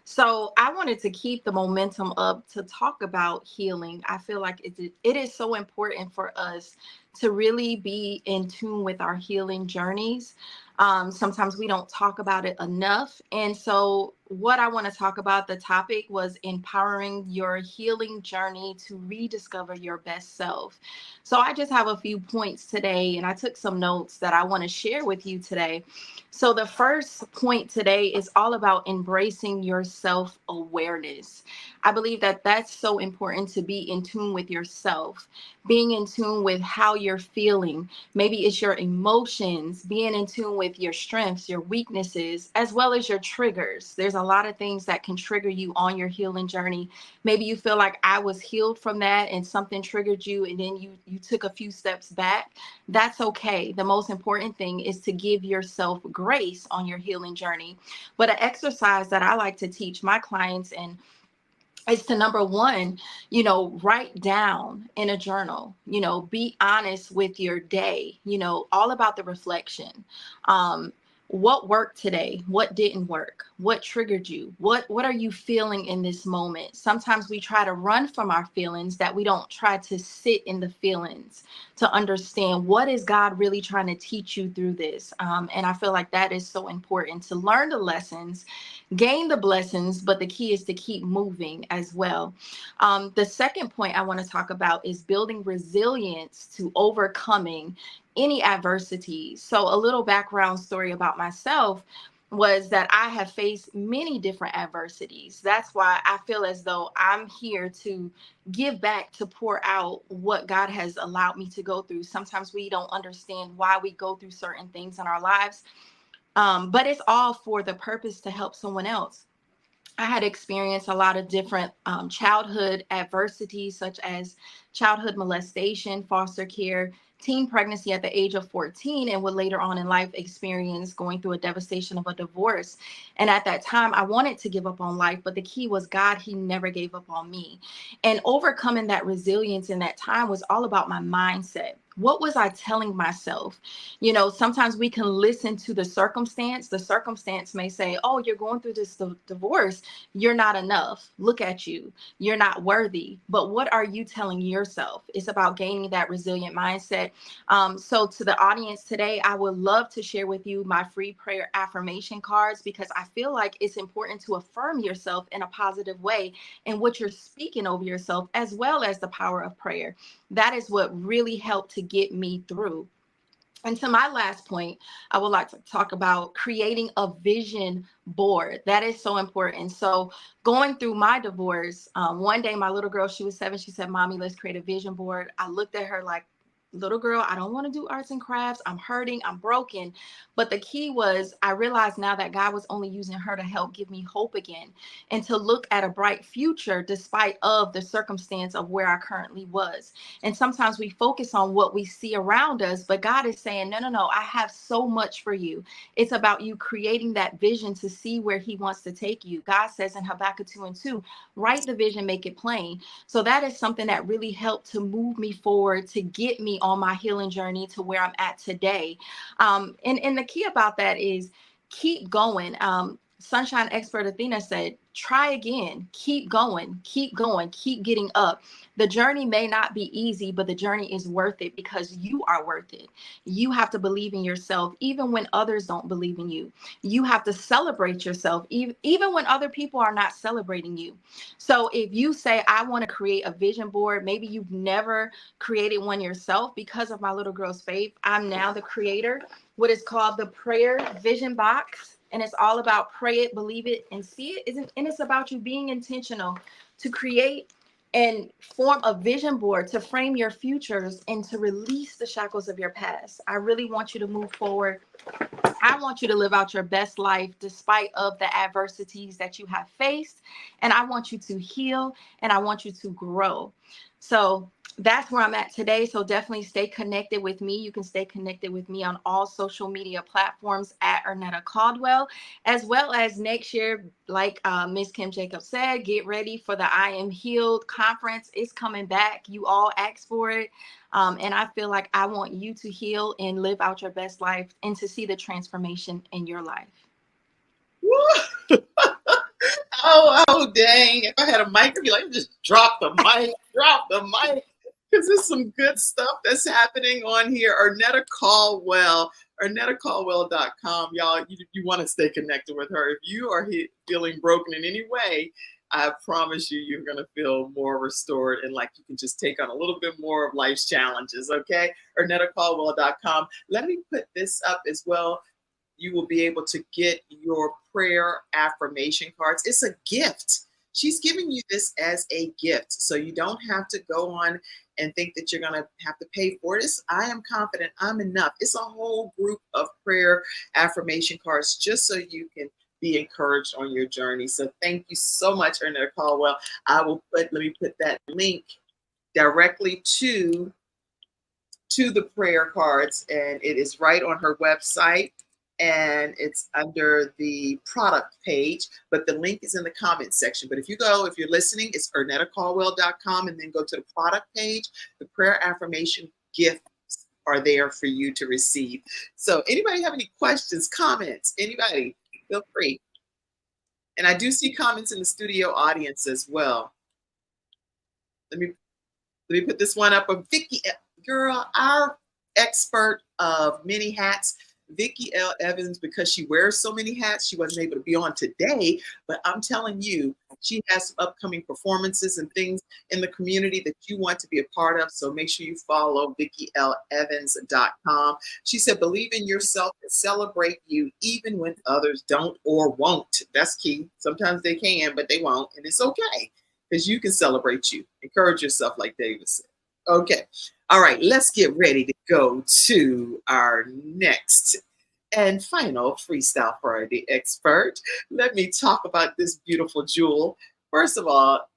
So I wanted to keep the momentum up to talk about healing. I feel like it is so important for us to really be in tune with our healing journeys. Sometimes we don't talk about it enough. And so what I want to talk about, the topic was empowering your healing journey to rediscover your best self. So I just have a few points today, and I took some notes that I want to share with you today. So the first point today is all about embracing your self-awareness. I believe that that's so important, to be in tune with yourself, being in tune with how you're feeling. Maybe it's your emotions, being in tune with with your strengths, your weaknesses, as well as your triggers. There's a lot of things that can trigger you on your healing journey. Maybe you feel like I was healed from that and something triggered you and then you took a few steps back. That's okay. The most important thing is to give yourself grace on your healing journey. But an exercise that I like to teach my clients and is to, number one, write down in a journal, be honest with your day, all about the reflection. What worked today? What didn't work? What triggered you? What are you feeling in this moment? Sometimes we try to run from our feelings, that we don't try to sit in the feelings to understand what is God really trying to teach you through this. And I feel like that is so important, to learn the lessons, gain the blessings, but the key is to keep moving as well. The second point I want to talk about is building resilience to overcoming any adversity. So a little background story about myself was that I have faced many different adversities. That's why I feel as though I'm here to give back, to pour out what God has allowed me to go through. Sometimes we don't understand why we go through certain things in our lives, but it's all for the purpose to help someone else. I had experienced a lot of different childhood adversities, such as childhood molestation, foster care, teen pregnancy at the age of 14, and would later on in life experience going through a devastation of a divorce. And at that time, I wanted to give up on life, but the key was God. He never gave up on me. And overcoming that resilience in that time was all about my mindset. What was I telling myself? Sometimes we can listen to the circumstance. The circumstance may say, oh, you're going through this divorce. You're not enough. Look at you. You're not worthy. But what are you telling yourself? It's about gaining that resilient mindset. So to the audience today, I would love to share with you my free prayer affirmation cards, because I feel like it's important to affirm yourself in a positive way and what you're speaking over yourself, as well as the power of prayer. That is what really helped to get me through. And to my last point, I would like to talk about creating a vision board. That is so important. So going through my divorce, one day my little girl, she was 7, she said, Mommy, let's create a vision board. I looked at her like, little girl, I don't want to do arts and crafts. I'm hurting. I'm broken. But the key was, I realized now that God was only using her to help give me hope again and to look at a bright future despite of the circumstance of where I currently was. And sometimes we focus on what we see around us, but God is saying, no, I have so much for you. It's about you creating that vision to see where he wants to take you. God says in Habakkuk 2:2, write the vision, make it plain. So that is something that really helped to move me forward, to get me on my healing journey to where I'm at today. And the key about that is keep going. Sunshine expert Athena said, try again, keep going, keep getting up. The journey may not be easy, but the journey is worth it because you are worth it. You have to believe in yourself, even when others don't believe in you. You have to celebrate yourself, even when other people are not celebrating you. So if you say, I want to create a vision board, maybe you've never created one yourself. Because of my little girl's faith, I'm now the creator, what is called the prayer vision box. And it's all about pray it, believe it, and see it. And it's about you being intentional to create and form a vision board to frame your futures and to release the shackles of your past. I really want you to move forward. I want you to live out your best life despite of the adversities that you have faced. And I want you to heal and I want you to grow. So that's where I'm at today. So definitely stay connected with me. You can stay connected with me on all social media platforms at Ernetta Caldwell, as well as next year, like Miss Kim Jacobs said, get ready for the I Am Healed conference. It's coming back. You all asked for it. And I feel like I want you to heal and live out your best life and to see the transformation in your life. Oh, dang. If I had a mic, I'd be like, just drop the mic, because there's some good stuff that's happening on here. Ernetta Caldwell, ErnettaCaldwell.com. Y'all, you want to stay connected with her. If you are feeling broken in any way, I promise you, you're going to feel more restored and like you can just take on a little bit more of life's challenges, okay? ErnettaCaldwell.com. Let me put this up as well. You will be able to get your prayer affirmation cards. It's a gift. She's giving you this as a gift. So you don't have to go on and think that you're going to have to pay for it. I am confident I'm enough. It's a whole group of prayer affirmation cards just so you can be encouraged on your journey. So thank you so much, Ernetta Caldwell. Let me put that link directly to the prayer cards, and it is right on her website, and it's under the product page, but the link is in the comment section. But if you're listening, it's ernettacaldwell.com, and then go to the product page. The prayer affirmation gifts are there for you to receive. So anybody have any questions, comments? Anybody, feel free. And I do see comments in the studio audience as well. Let me put this one up of Vicki, girl, our expert of many hats, Vicki L. Evans, because she wears so many hats, she wasn't able to be on today, but I'm telling you, she has some upcoming performances and things in the community that you want to be a part of. So make sure you follow VickiLEvans.com. She said, believe in yourself and celebrate you even when others don't or won't. That's key. Sometimes they can, but they won't. And it's okay because you can celebrate you. Encourage yourself, like David said. Okay. All right, let's get ready to go to our next and final Freestyle Friday expert. Let me talk about this beautiful jewel. First of all,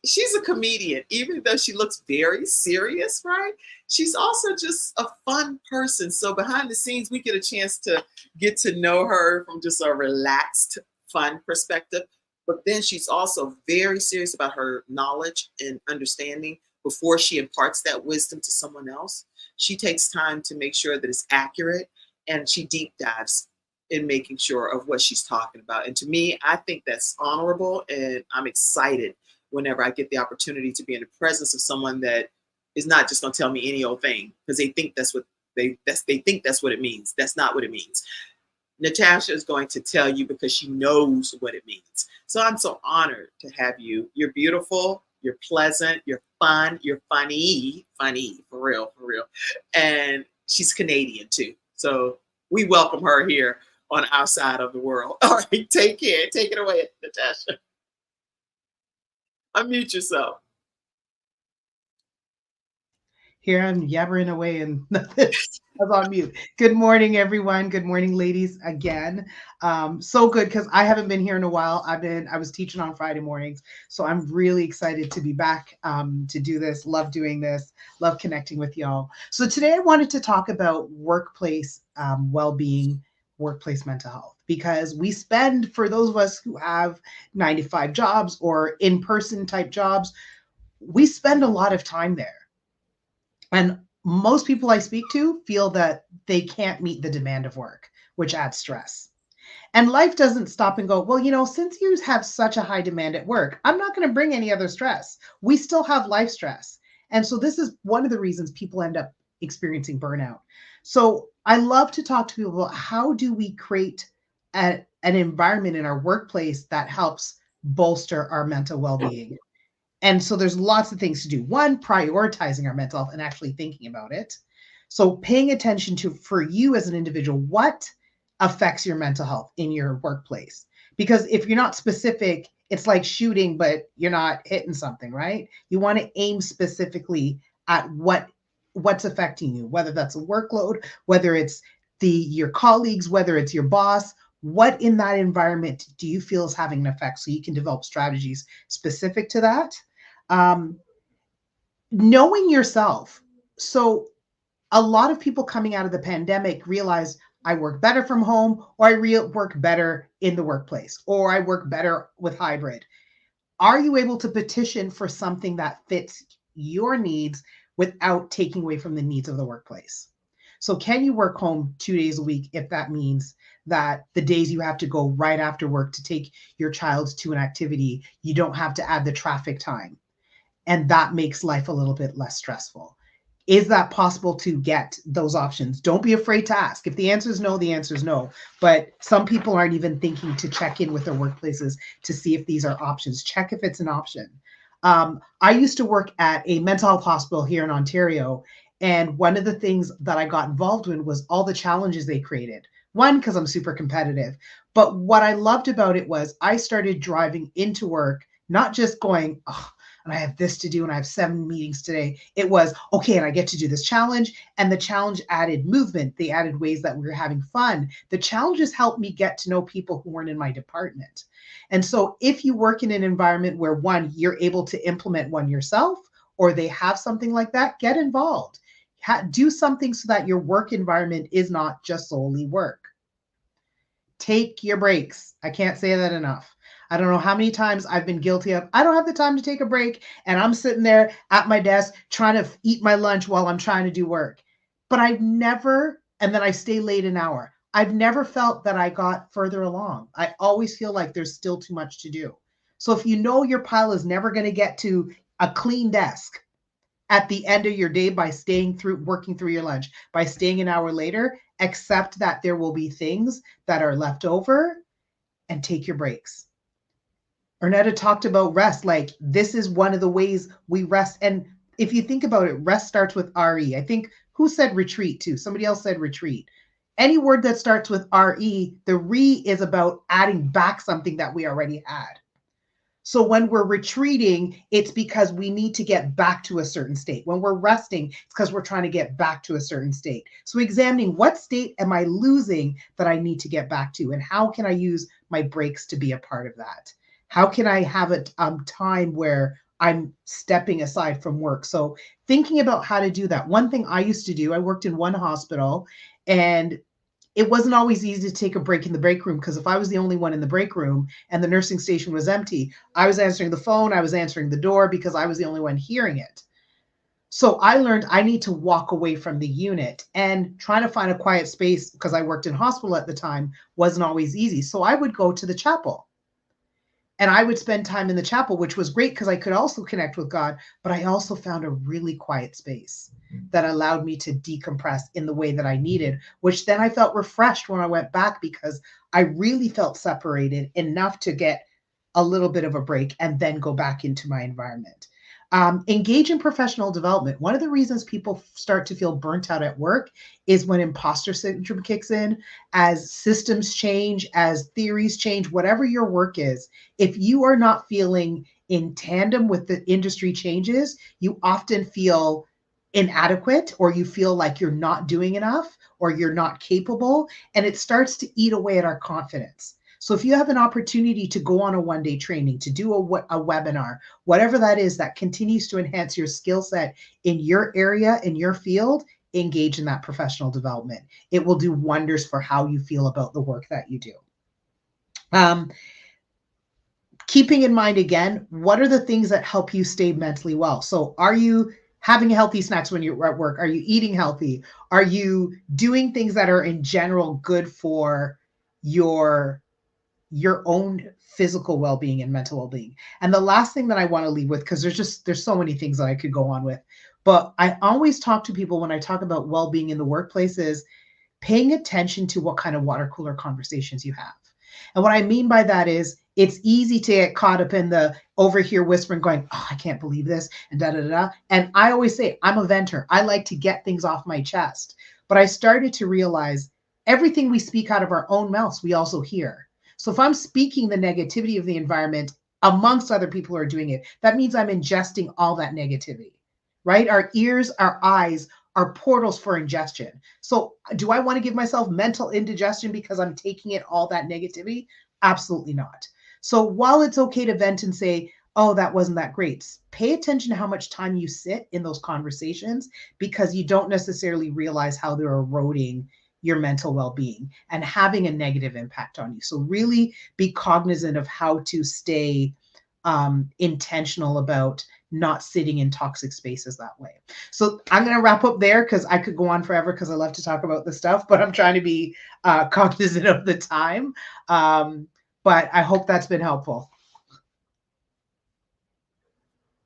she's a comedian, even though she looks very serious, right? She's also just a fun person. So behind the scenes, we get a chance to get to know her from just a relaxed, fun perspective. But then she's also very serious about her knowledge and understanding. Before she imparts that wisdom to someone else, she takes time to make sure that it's accurate, and she deep dives in making sure of what she's talking about. And to me, I think that's honorable, and I'm excited whenever I get the opportunity to be in the presence of someone that is not just going to tell me any old thing because they think that's what it means. That's not what it means. Natasha is going to tell you because she knows what it means. So I'm so honored to have you. You're beautiful. You're pleasant, you're fun, you're funny, for real. And she's Canadian too. So we welcome her here on our side of the world. All right, take care. Take it away, Natasha. Unmute yourself. Here I'm yabbering away and I was on mute. Good morning, everyone. Good morning, ladies, again. So good because I haven't been here in a while. I was teaching on Friday mornings, so I'm really excited to be back to do this. Love doing this. Love connecting with y'all. So today I wanted to talk about workplace well-being, workplace mental health, because we spend, for those of us who have 9-to-5 jobs or in-person type jobs, we spend a lot of time there. And most people I speak to feel that they can't meet the demand of work, which adds stress. And life doesn't stop and go, well, since you have such a high demand at work, I'm not going to bring any other stress. We still have life stress. And so this is one of the reasons people end up experiencing burnout. So I love to talk to people about how do we create an environment in our workplace that helps bolster our mental well-being. And so there's lots of things to do. One, prioritizing our mental health and actually thinking about it. So paying attention to, for you as an individual, what affects your mental health in your workplace. Because if you're not specific, it's like shooting, but you're not hitting something, right? You want to aim specifically at what's affecting you, whether that's a workload, whether it's your colleagues, whether it's your boss. What in that environment do you feel is having an effect, so you can develop strategies specific to that? Knowing yourself. So a lot of people coming out of the pandemic realize I work better from home, or I work better in the workplace, or I work better with hybrid. Are you able to petition for something that fits your needs without taking away from the needs of the workplace? So can you work home 2 days a week if that means that the days you have to go right after work to take your child to an activity, you don't have to add the traffic time? And that makes life a little bit less stressful. Is that possible to get those options? Don't be afraid to ask. If the answer is no, the answer is no. But some people aren't even thinking to check in with their workplaces to see if these are options. Check if it's an option. I used to work at a mental health hospital here in Ontario. And one of the things that I got involved in was all the challenges they created. One, because I'm super competitive. But what I loved about it was I started driving into work, not just going, oh, and I have this to do and I have 7 meetings today. It was, okay, and I get to do this challenge. And the challenge added movement. They added ways that we were having fun. The challenges helped me get to know people who weren't in my department. And so if you work in an environment where one, you're able to implement one yourself, or they have something like that, get involved. Do something so that your work environment is not just solely work. Take your breaks. I can't say that enough. I don't know how many times I've been guilty of, I don't have the time to take a break, and I'm sitting there at my desk trying to eat my lunch while I'm trying to do work. But I've never, and then I stay late an hour. I've never felt that I got further along. I always feel like there's still too much to do. So if you know your pile is never going to get to a clean desk at the end of your day by working through your lunch, by staying an hour later, accept that there will be things that are left over and take your breaks. Ernetta talked about rest. Like, this is one of the ways we rest. And if you think about it, rest starts with RE. I think, who said retreat too? Somebody else said retreat. Any word that starts with RE, the re is about adding back something that we already had. So when we're retreating, it's because we need to get back to a certain state. When we're resting, it's because we're trying to get back to a certain state. So examining, what state am I losing that I need to get back to? And how can I use my breaks to be a part of that? How can I have a time where I'm stepping aside from work? So thinking about how to do that. One thing I used to do, I worked in one hospital, and it wasn't always easy to take a break in the break room, because if I was the only one in the break room and the nursing station was empty, I was answering the phone, I was answering the door, because I was the only one hearing it. So I learned I need to walk away from the unit, and trying to find a quiet space, because I worked in hospital at the time, wasn't always easy. So I would go to the chapel. And I would spend time in the chapel, which was great because I could also connect with God, but I also found a really quiet space that allowed me to decompress in the way that I needed, which then I felt refreshed when I went back, because I really felt separated enough to get a little bit of a break and then go back into my environment. Engage in professional development. One of the reasons people start to feel burnt out at work is when imposter syndrome kicks in, as systems change, as theories change, whatever your work is. If you are not feeling in tandem with the industry changes, you often feel inadequate, or you feel like you're not doing enough, or you're not capable, and it starts to eat away at our confidence. So if you have an opportunity to go on a one-day training, to do a webinar, whatever that is that continues to enhance your skill set in your area, in your field, engage in that professional development. It will do wonders for how you feel about the work that you do. Keeping in mind, again, what are the things that help you stay mentally well? So are you having healthy snacks when you're at work? Are you eating healthy? Are you doing things that are in general good for your own physical well-being and mental well-being? And the last thing that I want to leave with, because there's so many things that I could go on with, but I always talk to people when I talk about well-being in the workplace is paying attention to what kind of water cooler conversations you have. And what I mean by that is, it's easy to get caught up in the over here whispering going, oh, I can't believe this, and da da da. And I always say, I'm a venter. I like to get things off my chest. But I started to realize everything we speak out of our own mouths, we also hear. So if I'm speaking the negativity of the environment amongst other people who are doing it, that means I'm ingesting all that negativity, right? Our ears, our eyes are portals for ingestion. So do I want to give myself mental indigestion because I'm taking in all that negativity? Absolutely not. So while it's okay to vent and say, oh, that wasn't that great, pay attention to how much time you sit in those conversations, because you don't necessarily realize how they're eroding your mental well-being and having a negative impact on you. So really be cognizant of how to stay intentional about not sitting in toxic spaces that way. So I'm going to wrap up there, because I could go on forever, because I love to talk about this stuff, but I'm trying to be cognizant of the time. But I hope that's been helpful.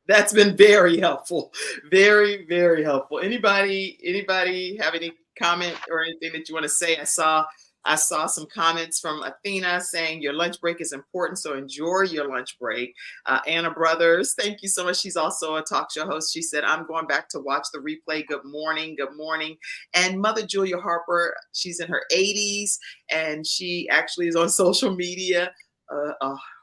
That's been very helpful. Very, very helpful. Anybody have any comment or anything that you want to say? I saw some comments from Athena saying your lunch break is important, so enjoy your lunch break. Anna Brothers, thank you so much. She's also a talk show host. She said, I'm going back to watch the replay. Good morning. Good morning. And Mother Julia Harper, she's in her 80s, and she actually is on social media.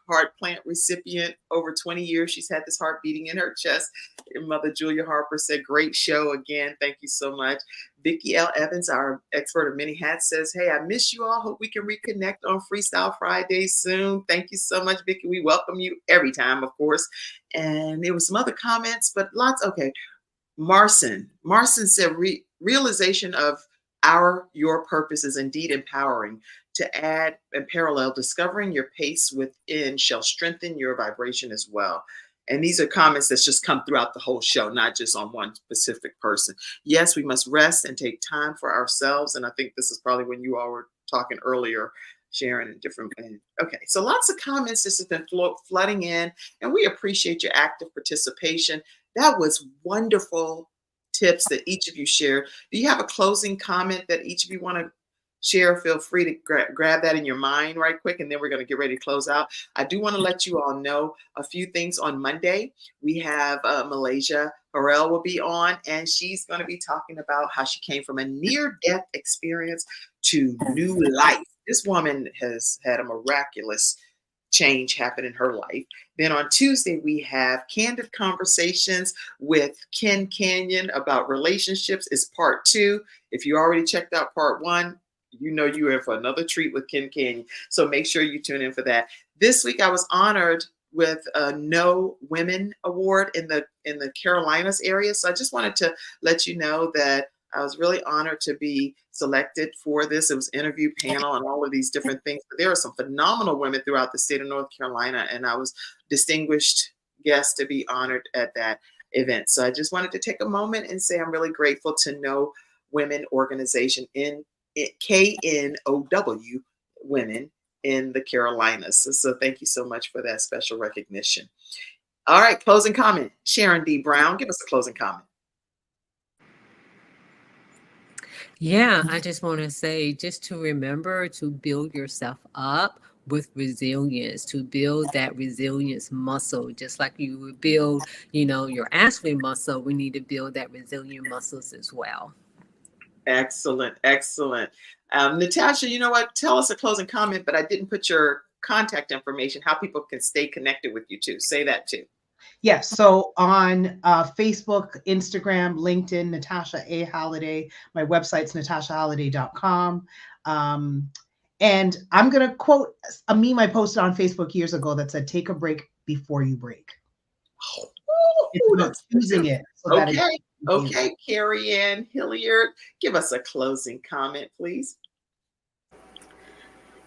heart plant recipient. Over 20 years, she's had this heart beating in her chest. Mother Julia Harper said, great show again. Thank you so much. Vicki L. Evans, our expert of many hats, says, hey, I miss you all. Hope we can reconnect on Freestyle Friday soon. Thank you so much, Vicki. We welcome you every time, of course. And there was some other comments, but lots. Okay. Marcin said, realization of your purpose is indeed empowering. To add and parallel, discovering your pace within shall strengthen your vibration as well. And these are comments that's just come throughout the whole show, not just on one specific person. Yes, we must rest and take time for ourselves. And I think this is probably when you all were talking earlier, Sharon, and different. Okay, so lots of comments just have been flooding in, and we appreciate your active participation. That was wonderful tips that each of you shared. Do you have a closing comment that each of you want to share? Feel free to grab that in your mind right quick, and then we're going to get ready to close out. I do want to let you all know a few things. On Monday, we have Malaysia Harrell will be on, and she's going to be talking about how she came from a near-death experience to new life. This woman has had a miraculous change happen in her life. Then on Tuesday, we have Candid Conversations with Ken Canyon about relationships. Is part 2. If you already checked out part 1, you know you're in for another treat with Ken Canyon. So make sure you tune in for that. This week, I was honored with a No Women Award in the Carolinas area. So I just wanted to let you know that I was really honored to be selected for this. It was interview panel and all of these different things. But there are some phenomenal women throughout the state of North Carolina, and I was distinguished guest to be honored at that event. So I just wanted to take a moment and say I'm really grateful to No Women organization in KNOW Women in the Carolinas. So thank you so much for that special recognition. All right, closing comment. Sharon D. Brown, give us a closing comment. Yeah, I just want to say just to remember to build yourself up with resilience, to build that resilience muscle, just like you would build, your Ashley muscle. We need to build that resilient muscles as well. Excellent. Excellent. Natasha, you know what? Tell us a closing comment, but I didn't put your contact information, how people can stay connected with you too. Say that too. Yes. So on Facebook, Instagram, LinkedIn, Natasha A. Halliday. My website's natashahalliday.com. And I'm going to quote a meme I posted on Facebook years ago that said, take a break before you break. It's about choosing it. So okay. Okay. Carrie Ann Hilliard, give us a closing comment, please.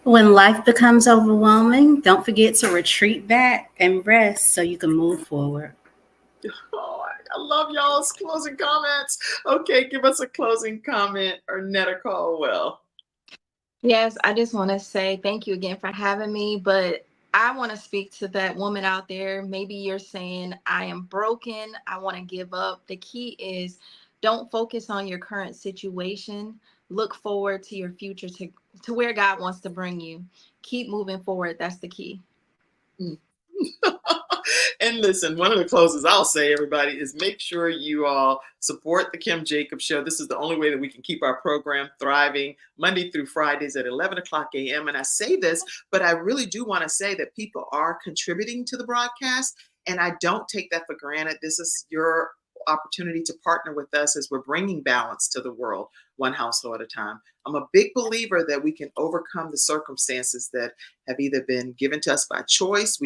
When life becomes overwhelming, don't forget to retreat back and rest so you can move forward. Oh, I love y'all's closing comments. Okay, give us a closing comment, Arnetta Caldwell. Yes, I just want to say thank you again for having me, but I want to speak to that woman out there. Maybe you're saying, I am broken, I want to give up. The key is don't focus on your current situation. Look forward to your future, to where God wants to bring you. Keep moving forward. That's the key. And listen, one of the closes I'll say, everybody, is make sure you all support the Kim Jacobs Show. This is the only way that we can keep our program thriving Monday through Fridays at 11 o'clock a.m. And I say this, but I really do want to say that people are contributing to the broadcast, and I don't take that for granted. This is your opportunity to partner with us as we're bringing balance to the world, one household at a time. I'm a big believer that we can overcome the circumstances that have either been given to us by choice,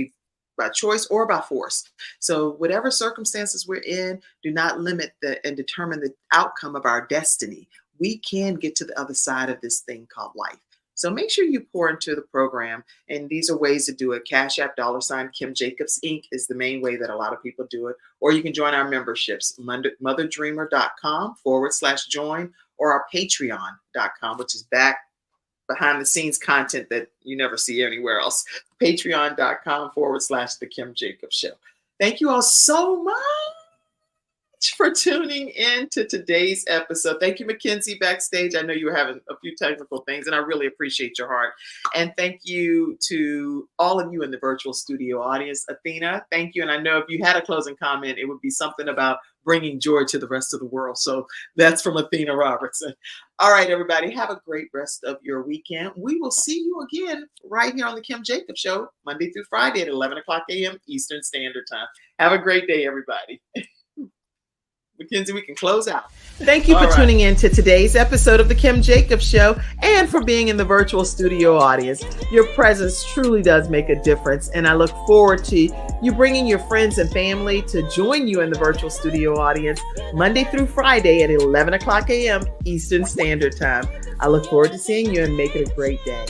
by choice or by force. So whatever circumstances we're in, do not limit and determine the outcome of our destiny. We can get to the other side of this thing called life. So make sure you pour into the program. And these are ways to do it. Cash App, $ Kim Jacobs Inc. is the main way that a lot of people do it. Or you can join our memberships, motherdreamer.com/join, or our patreon.com, which is behind the scenes content that you never see anywhere else. Patreon.com/The Kim Jacobs Show. Thank you all so much for tuning in to today's episode. Thank you, Mackenzie, backstage. I know you were having a few technical things, and I really appreciate your heart. And thank you to all of you in the virtual studio audience. Athena, thank you. And I know if you had a closing comment, it would be something about bringing joy to the rest of the world. So that's from Athena Robertson. All right, everybody, have a great rest of your weekend. We will see you again right here on the Kim Jacobs Show, Monday through Friday at 11 o'clock a.m. Eastern Standard Time. Have a great day, everybody. Mackenzie, we can close out. Thank you for tuning in to today's episode of the Kim Jacobs Show and for being in the virtual studio audience. Your presence truly does make a difference, and I look forward to you bringing your friends and family to join you in the virtual studio audience Monday through Friday at 11 o'clock a.m. Eastern Standard Time. I look forward to seeing you and make it a great day.